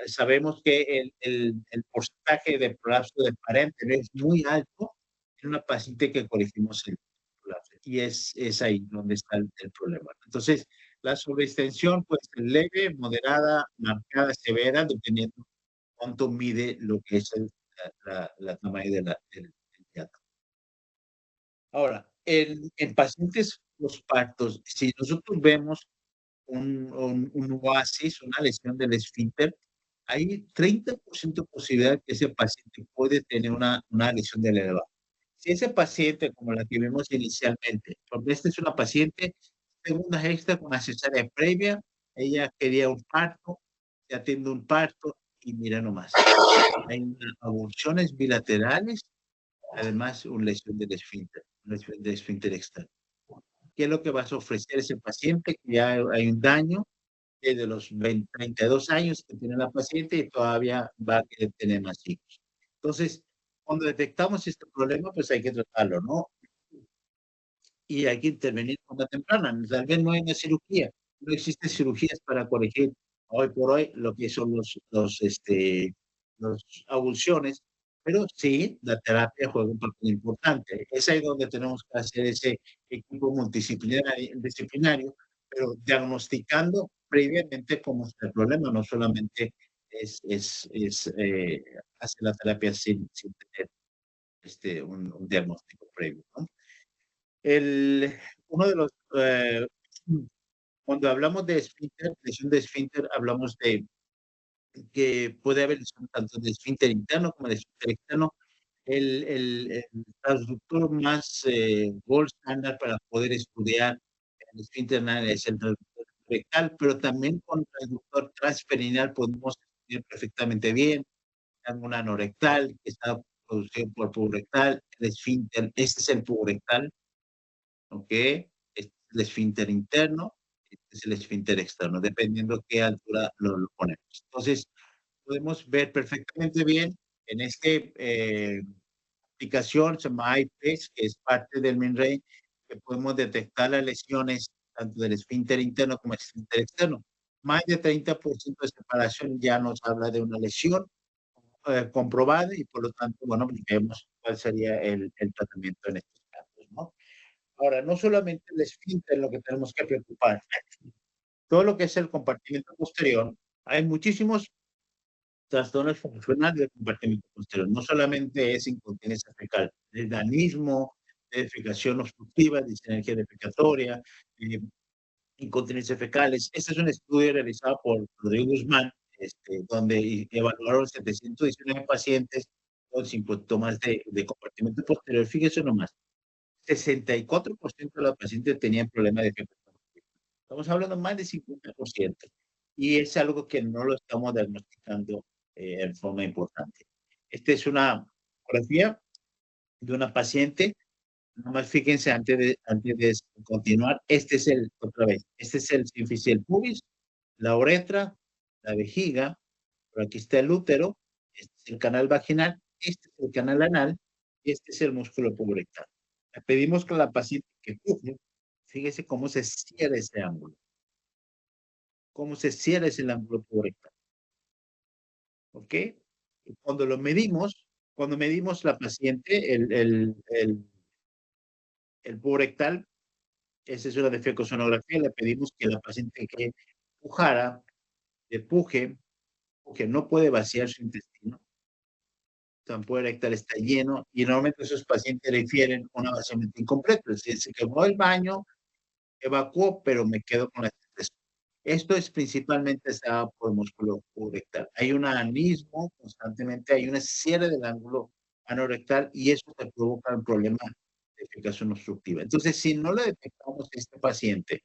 Sabemos que el porcentaje de colapso de pared anterior es muy alto en una paciente que corregimos el colapso. Y es ahí donde está el problema. Entonces, la sobreextensión puede ser leve, moderada, marcada, severa, dependiendo cuánto mide lo que es la tamaño del hiato. Ahora, en pacientes postpartos, si nosotros vemos un oasis, una lesión del esfínter, hay 30% de posibilidad que ese paciente puede tener una lesión del elevador. Si ese paciente, como la que vimos inicialmente, porque esta es una paciente segunda extra con una cesárea previa, ella quería un parto, se atiende un parto y mira nomás, hay avulsiones bilaterales, además una lesión del esfínter, una lesión del esfínter externo. ¿Qué es lo que vas a ofrecer a ese paciente? Que ya hay un daño desde los 32 años que tiene la paciente y todavía va a querer tener más hijos. Entonces, cuando detectamos este problema, pues hay que tratarlo, ¿no? Y hay que intervenir con la temprana. Tal vez no hay una cirugía, no existen cirugías para corregir hoy por hoy lo que son los avulsiones, pero sí, la terapia juega un papel importante. Es ahí donde tenemos que hacer ese equipo multidisciplinario, pero diagnosticando previamente cómo está el problema, no solamente hacer la terapia sin tener un diagnóstico previo, ¿no? El, uno de los, cuando hablamos de esfínter, lesión de esfínter, hablamos de que puede haber lesión tanto de esfínter interno como de esfínter externo. El traductor más gold standard para poder estudiar el esfínter anal es el traductor rectal, pero también con traductor transperineal podemos estudiar perfectamente bien. Una anorectal que está producido por puborectal, el esfínter, este es el puborectal, ¿ok? Este es el esfínter interno, este es el esfínter externo, dependiendo qué altura lo ponemos. Entonces, podemos ver perfectamente bien en esta aplicación, se llama iPace, que es parte del MinRay, que podemos detectar las lesiones tanto del esfínter interno como del esfínter externo. Más de 30% de separación ya nos habla de una lesión comprobada y por lo tanto, bueno, vemos cuál sería el tratamiento en estos casos, ¿no? Ahora, no solamente el esfínter es lo que tenemos que preocupar, todo lo que es el compartimento posterior, hay muchísimos trastornos funcionales del compartimento posterior, no solamente es incontinencia fecal, es danismo, defecación obstructiva, disenergia defecatoria, incontinencia fecales. Este es un estudio realizado por Rodrigo Guzmán, donde evaluaron 719 pacientes con síntomas de compartimento posterior. Fíjese nomás, 64% de los pacientes tenían problemas de defecación. Estamos hablando más de 50%. Y es algo que no lo estamos diagnosticando en forma importante. Esta es una fotografía de una paciente. Nomás fíjense antes de continuar, otra vez, este es el sínfice pubis, la uretra, la vejiga, por aquí está el útero, este es el canal vaginal, este es el canal anal y este es el músculo puborectal. Le pedimos que la paciente que puje, fíjese cómo se cierra ese ángulo, cómo se cierra ese ángulo puborectal, ¿ok? Y cuando medimos la paciente, el puborectal, esa es una defecosonografía, le pedimos que la paciente que pujara, le puje, porque no puede vaciar su intestino, el puborectal está lleno, y normalmente esos pacientes refieren un vaciamiento incompleto, es decir, se quemó el baño, evacuó, pero me quedo con la secreción. Esto es principalmente estado por músculo urectal. Hay un anismo constantemente, hay una cierre del ángulo anorectal y eso te provoca un problema de defecación obstructiva. Entonces, si no le detectamos a este paciente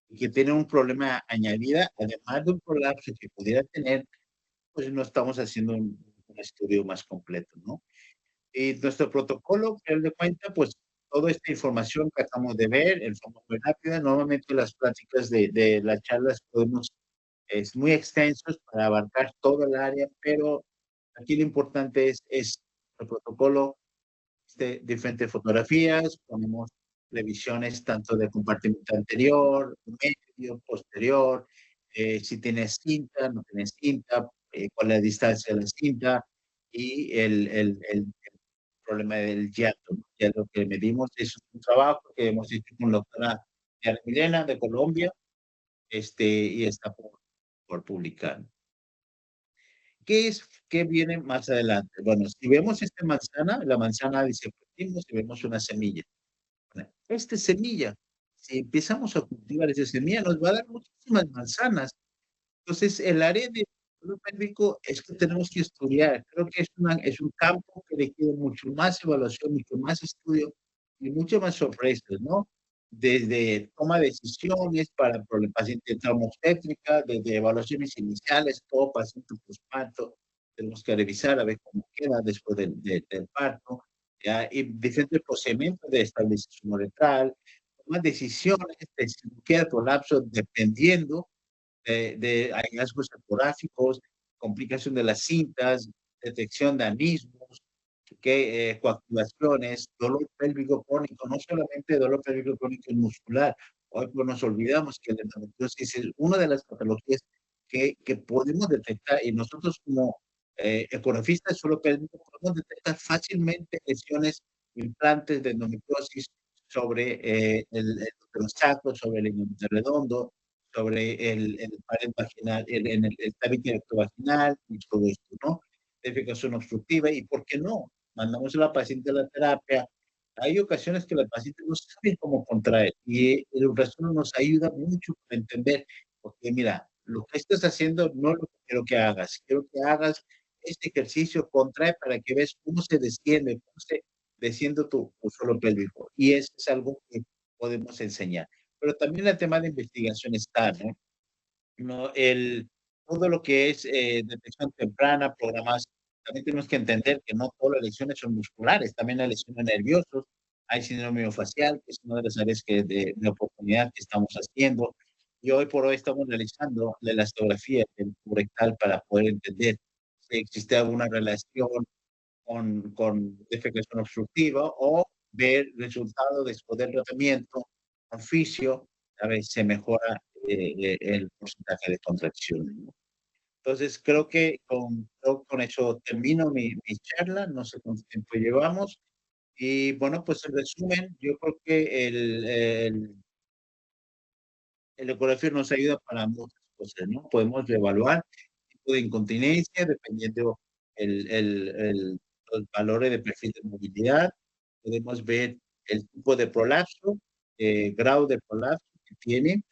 y que tiene un problema añadida, además de un prolapso que pudiera tener, pues no estamos haciendo un estudio más completo, ¿no? Y nuestro protocolo, que él de cuenta, pues toda esta información que acabamos de ver en forma muy rápida, normalmente las pláticas de las charlas podemos, es muy extensos para abarcar todo el área, pero aquí lo importante es el protocolo, diferentes fotografías, ponemos revisiones tanto de compartimento anterior, medio, posterior, si tienes cinta, no tienes cinta, cuál es la distancia de la cinta y el problema del llanto, ¿no? Ya lo que medimos es un trabajo que hemos hecho con la doctora Diana Milena de Colombia, y está por publicar. ¿Qué viene más adelante? Bueno, si vemos esta manzana, la manzana dice, partimos y vemos una semilla. Bueno, esta semilla, si empezamos a cultivar esa semilla, nos va a dar muchísimas manzanas. Entonces, el área de suelo pélvico es que tenemos que estudiar. Creo que es un campo que requiere mucho más evaluación, mucho más estudio y mucho más sorpresas, ¿no? Desde toma de decisiones para el paciente trauma obstétrica, desde evaluaciones iniciales, todo paciente postparto, tenemos que revisar a ver cómo queda después del parto, ¿ya? Y diferentes procedimientos de estabilización uretral, toma decisiones de cirugía de prolapso dependiendo de hallazgos ecográficos, complicación de las cintas, detección de anismos, coactivaciones, dolor pélvico crónico, no solamente dolor pélvico crónico muscular. Hoy pues, nos olvidamos que la endometriosis es una de las patologías que podemos detectar y nosotros como ecografistas solo podemos detectar fácilmente lesiones, implantes de endometriosis sobre el sacro, sobre el límite redondo, sobre el pared vaginal, el tabique rectovaginal y todo esto, ¿no? Defecación obstructiva y, ¿por qué no? Mandamos a la paciente a la terapia. Hay ocasiones que la paciente no sabe cómo contraer y el ultrasonido nos ayuda mucho para entender, porque mira, lo que estás haciendo no es lo que quiero que hagas. Quiero que hagas este ejercicio, contrae para que veas cómo se desciende, cómo se desciende tu suelo pélvico. Y eso es algo que podemos enseñar. Pero también el tema de investigación está, ¿no? No, todo lo que es detección temprana, programas, también tenemos que entender que no todas las lesiones son musculares, también hay lesiones nerviosas, hay síndrome miofascial, que es una de las áreas de oportunidad que estamos haciendo, y hoy por hoy estamos realizando la elastografía del rectal para poder entender si existe alguna relación con defecación obstructiva o ver resultado después del tratamiento con fisio, a ver si se mejora el porcentaje de contracciones, ¿no? Entonces, creo con eso termino mi charla, no sé cuánto tiempo llevamos. Y bueno, pues en resumen, yo creo que el ecografía nos ayuda para muchas cosas, ¿no? Podemos evaluar el tipo de incontinencia dependiendo los valores de perfil de movilidad. Podemos ver el tipo de prolapso, grado de prolapso que tiene.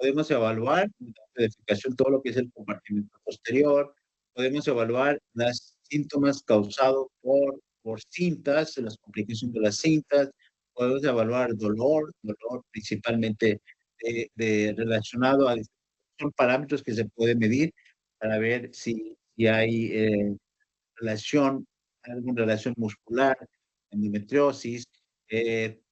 Podemos evaluar la edificación, todo lo que es el compartimento posterior. Podemos evaluar los síntomas causados por cintas, las complicaciones de las cintas. Podemos evaluar dolor principalmente relacionado a son parámetros que se pueden medir para ver si hay relación, alguna relación muscular, endometriosis,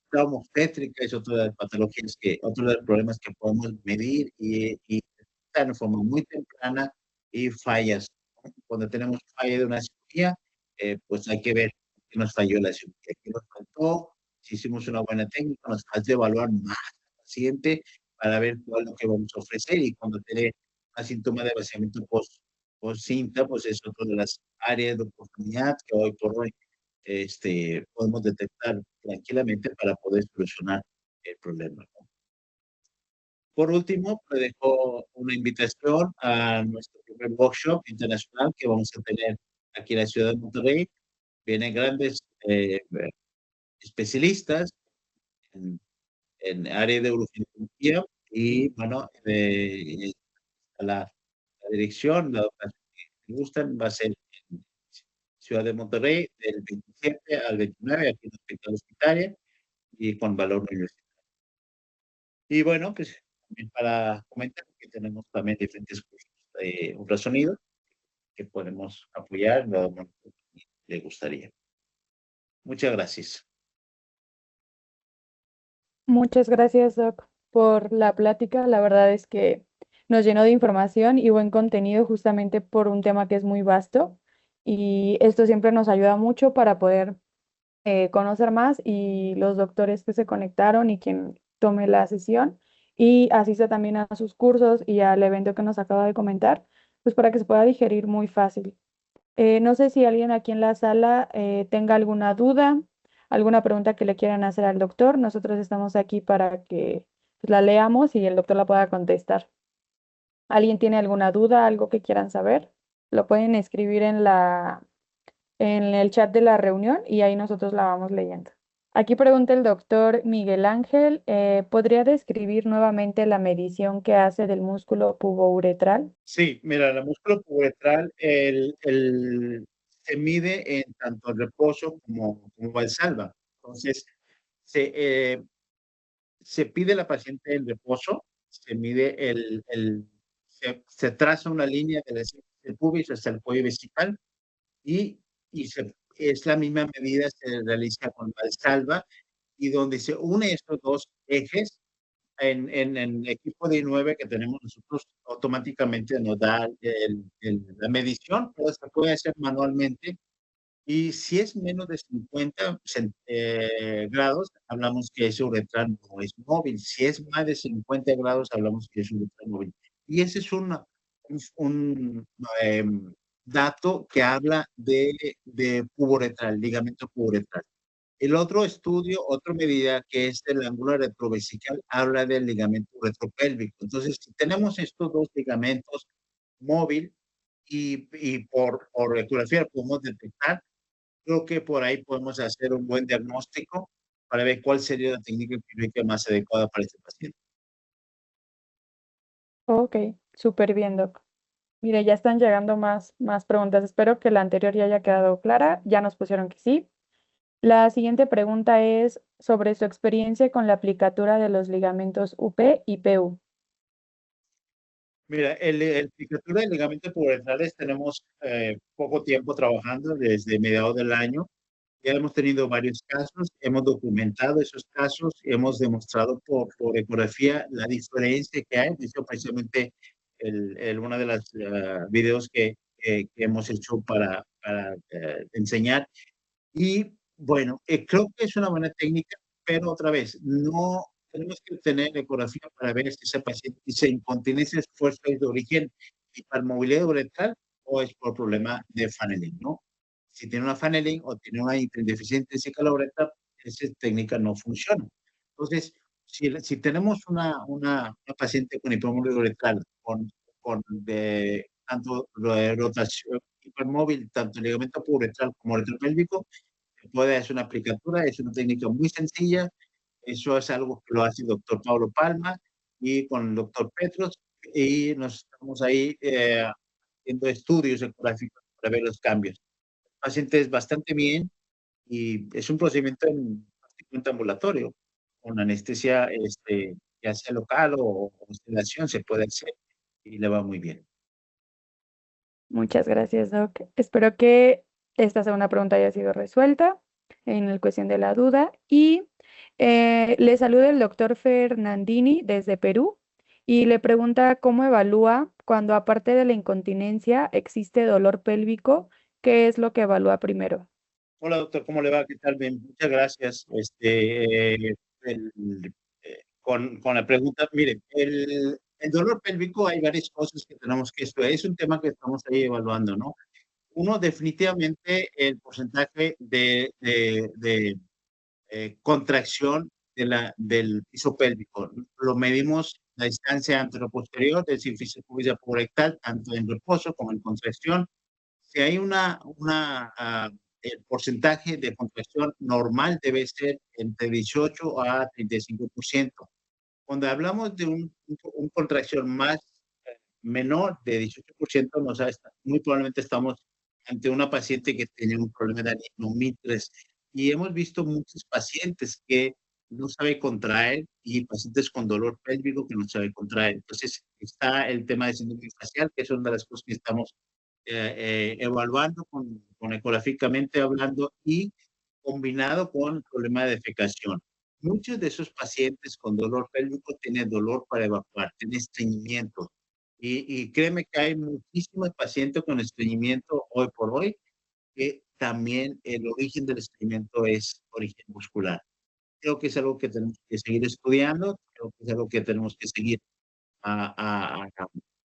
trauma obstétrica es otra de las patologías otro de los problemas que podemos medir y detectar de forma muy temprana y fallas. Cuando tenemos falla de una cirugía, pues hay que ver qué nos falló la cirugía, qué nos faltó, si hicimos una buena técnica, nos hace evaluar más al paciente para ver cuál es lo que vamos a ofrecer y cuando tiene un síntoma de vaciamiento post-cinta, pues es otra de las áreas de oportunidad que hoy por hoy podemos detectar tranquilamente para poder solucionar el problema, ¿no? Por último, le dejo una invitación a nuestro primer workshop internacional que vamos a tener aquí en la ciudad de Monterrey. Vienen grandes especialistas en, en área de uroginecología y, bueno, la dirección, la documentación que gustan va a ser en Ciudad de Monterrey del 27 al 29 aquí en el Hospital Hospitaria y con valor universitario. Y bueno, pues también para comentar que tenemos también diferentes cursos de ultrasonido que podemos apoyar en lo que le gustaría. Muchas gracias. Muchas gracias, Doc, por la plática. La verdad es que nos llenó de información y buen contenido justamente por un tema que es muy vasto y esto siempre nos ayuda mucho para poder conocer más y los doctores que se conectaron y quien tome la sesión y asista también a sus cursos y al evento que nos acaba de comentar, pues para que se pueda digerir muy fácil. No sé si alguien aquí en la sala tenga alguna duda, alguna pregunta que le quieran hacer al doctor. Nosotros estamos aquí para que pues, la leamos y el doctor la pueda contestar. ¿Alguien tiene alguna duda, algo que quieran saber? Lo pueden escribir en el chat de la reunión y ahí nosotros la vamos leyendo. Aquí pregunta el doctor Miguel Ángel, ¿podría describir nuevamente la medición que hace del músculo pubouretral? Sí, mira, la músculo uretral se mide en tanto el reposo como valsalva. Entonces, se, eh, se pide a la paciente el reposo, se mide se traza una línea desde el pubis hasta el cuello vesical y, es la misma medida, se realiza con valsalva y donde se une estos dos ejes en el equipo de I9 que tenemos nosotros, automáticamente nos da la medición, pero se puede hacer manualmente. Y si es menos de 50 grados, hablamos que ese uretral no es móvil. Si es más de 50 grados, hablamos que es uretral móvil. Y ese es un dato que habla de puboretral, ligamento puboretral. El otro estudio, otra medida que es el ángulo retrovesical, habla del ligamento retropélvico. Entonces, si tenemos estos dos ligamentos móvil y por ecografía podemos detectar, creo que por ahí podemos hacer un buen diagnóstico para ver cuál sería la técnica quirúrgica más adecuada para este paciente. Ok, súper bien, doc. Mire, ya están llegando más preguntas. Espero que la anterior ya haya quedado clara. Ya nos pusieron que sí. La siguiente pregunta es sobre su experiencia con la aplicatura de los ligamentos UP y PU. Mira, el picatura de ligamentos pubertales tenemos poco tiempo trabajando desde mediados del año. Ya hemos tenido varios casos, hemos documentado esos casos, hemos demostrado por ecografía la diferencia que hay. De hecho, precisamente una de las videos que hemos hecho para enseñar. Y bueno, creo que es una buena técnica, pero otra vez, no tenemos que tener ecografía para ver si ese paciente, si incontinencia es fuerza de origen hipermovilidad uretral o es por problema de funneling, ¿no? Si tiene una funneling o tiene una deficiencia uretral, esa técnica no funciona. Entonces, si tenemos una paciente con hipermovilidad uretral, con tanto rotación hipermóvil, tanto ligamento uretral como retropélvico, puede hacer una aplicatura, es una técnica muy sencilla, eso es algo que lo hace el doctor Pablo Palma y con el doctor Petros, y nos estamos ahí haciendo estudios ecográficos para ver los cambios. El paciente es bastante bien y es un procedimiento prácticamente ambulatorio, con anestesia ya sea local o sedación se puede hacer y le va muy bien. Muchas gracias, Doc. Espero que esta segunda pregunta haya sido resuelta en la cuestión de la duda. Y le saluda el doctor Fernandini desde Perú y le pregunta cómo evalúa cuando aparte de la incontinencia existe dolor pélvico, ¿qué es lo que evalúa primero? Hola, doctor, ¿cómo le va? ¿Qué tal? Bien, muchas gracias. Con la pregunta, mire, el dolor pélvico hay varias cosas que tenemos que estudiar. Es un tema que estamos ahí evaluando, ¿no? Uno, definitivamente, el porcentaje de contracción del piso pélvico. Lo medimos la distancia anteroposterior del sífisis pubis rectal, tanto en reposo como en contracción. Si hay el porcentaje de contracción normal debe ser entre 18 a 35%. Cuando hablamos de un contracción más menor de 18%, muy probablemente estamos ante una paciente que tiene un problema de anemomitres. Y hemos visto muchos pacientes que no sabe contraer y pacientes con dolor pélvico que no sabe contraer. Entonces, está el tema de síndrome facial, que es una de las cosas que estamos evaluando ecográficamente hablando y combinado con el problema de defecación. Muchos de esos pacientes con dolor pélvico tienen dolor para evacuar, tienen estreñimiento. Y créeme que hay muchísimos pacientes con estreñimiento hoy por hoy, que también el origen del estreñimiento es origen muscular. Creo que es algo que tenemos que seguir estudiando, creo que es algo que tenemos que seguir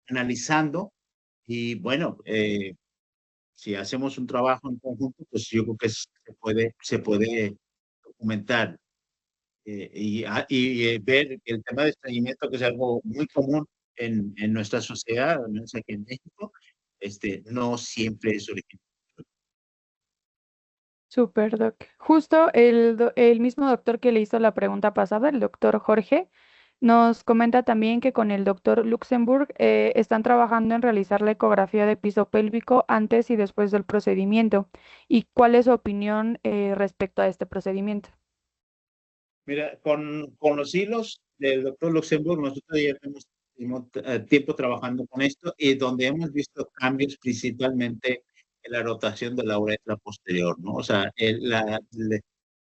analizando. Y bueno, si hacemos un trabajo en conjunto, pues yo creo que se puede documentar ver el tema de estreñimiento, que es algo muy común en nuestra sociedad, al menos aquí en México, no siempre es original. Súper, doc. Justo el mismo doctor que le hizo la pregunta pasada, el doctor Jorge, nos comenta también que con el doctor Luxemburg están trabajando en realizar la ecografía de piso pélvico antes y después del procedimiento. ¿Y cuál es su opinión respecto a este procedimiento? Mira, con los hilos del doctor Luxemburg, nosotros ya tenemos tiempo trabajando con esto y donde hemos visto cambios principalmente en la rotación de la uretra posterior, ¿no? O sea,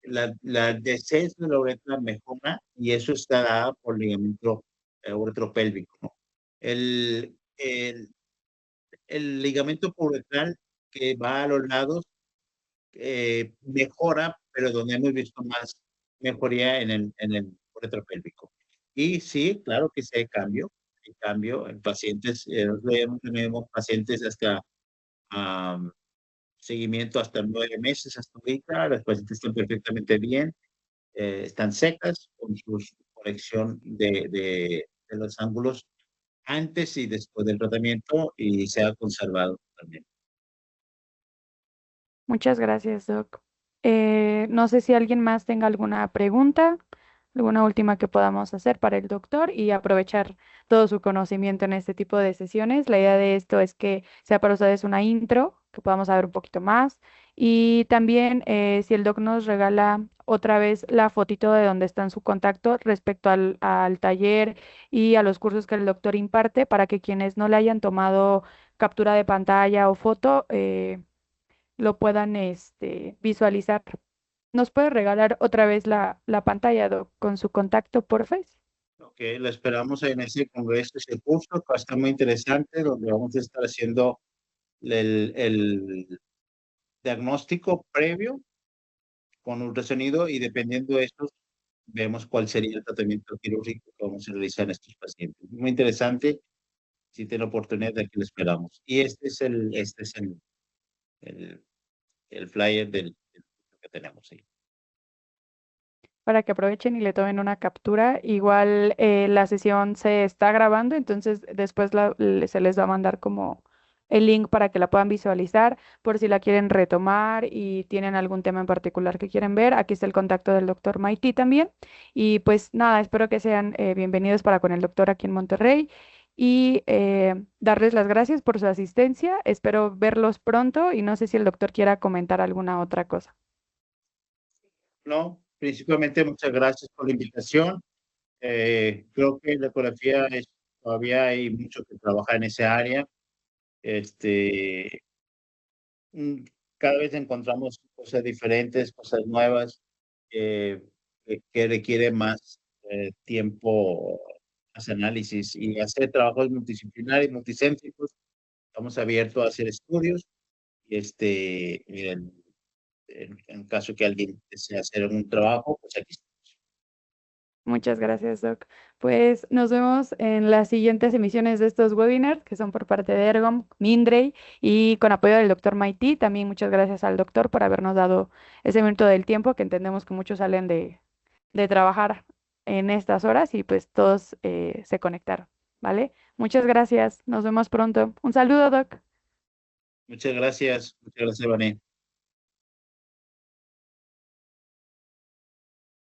la descenso de la uretra mejora y eso está dado por ligamento uretropélvico, ¿no? El, el, el ligamento uretral que va a los lados mejora, pero donde hemos visto más mejoría en el uretro Y sí, claro que sí hay cambio en pacientes, tenemos pacientes hasta um, seguimiento hasta 9 meses, hasta ahorita, las pacientes están perfectamente bien, están secas con su corrección de los ángulos antes y después del tratamiento y se ha conservado también. Muchas gracias, doc. No sé si alguien más tenga alguna pregunta, alguna última que podamos hacer para el doctor y aprovechar todo su conocimiento en este tipo de sesiones. La idea de esto es que sea para ustedes una intro, que podamos saber un poquito más. Y también si el doc nos regala otra vez la fotito de dónde está en su contacto respecto al taller y a los cursos que el doctor imparte, para que quienes no le hayan tomado captura de pantalla o foto, lo puedan visualizar. ¿Nos puede regalar otra vez la pantalla, doc, con su contacto por Face? Ok, lo esperamos en ese congreso, ese curso, que va a estar muy interesante, donde vamos a estar haciendo el diagnóstico previo con ultrasonido y dependiendo de esto, vemos cuál sería el tratamiento quirúrgico que vamos a realizar en estos pacientes. Muy interesante, si tiene oportunidad, aquí lo esperamos. Y el, el flyer del curso que tenemos ahí. Para que aprovechen y le tomen una captura. Igual la sesión se está grabando, entonces después se les va a mandar como el link para que la puedan visualizar por si la quieren retomar y tienen algún tema en particular que quieren ver. Aquí está el contacto del doctor Maiti también. Y pues nada, espero que sean bienvenidos para con el doctor aquí en Monterrey y darles las gracias por su asistencia. Espero verlos pronto y no sé si el doctor quiera comentar alguna otra cosa. No, principalmente muchas gracias por la invitación. Creo que la ecografía todavía hay mucho que trabajar en esa área. Este, mm, Cada vez encontramos cosas diferentes, cosas nuevas, eh, que requieren más tiempo, más análisis y hacer trabajos multidisciplinarios, multicéntricos. Estamos abiertos a hacer estudios y en caso que alguien desee hacer un trabajo, pues aquí estamos. Muchas gracias, Doc. Pues nos vemos en las siguientes emisiones de estos webinars que son por parte de Ergom, Mindray y con apoyo del doctor Maití. También muchas gracias al doctor por habernos dado ese minuto del tiempo que entendemos que muchos salen de trabajar en estas horas y pues todos se conectaron, ¿vale? Muchas gracias. Nos vemos pronto. Un saludo, Doc. Muchas gracias, Vané.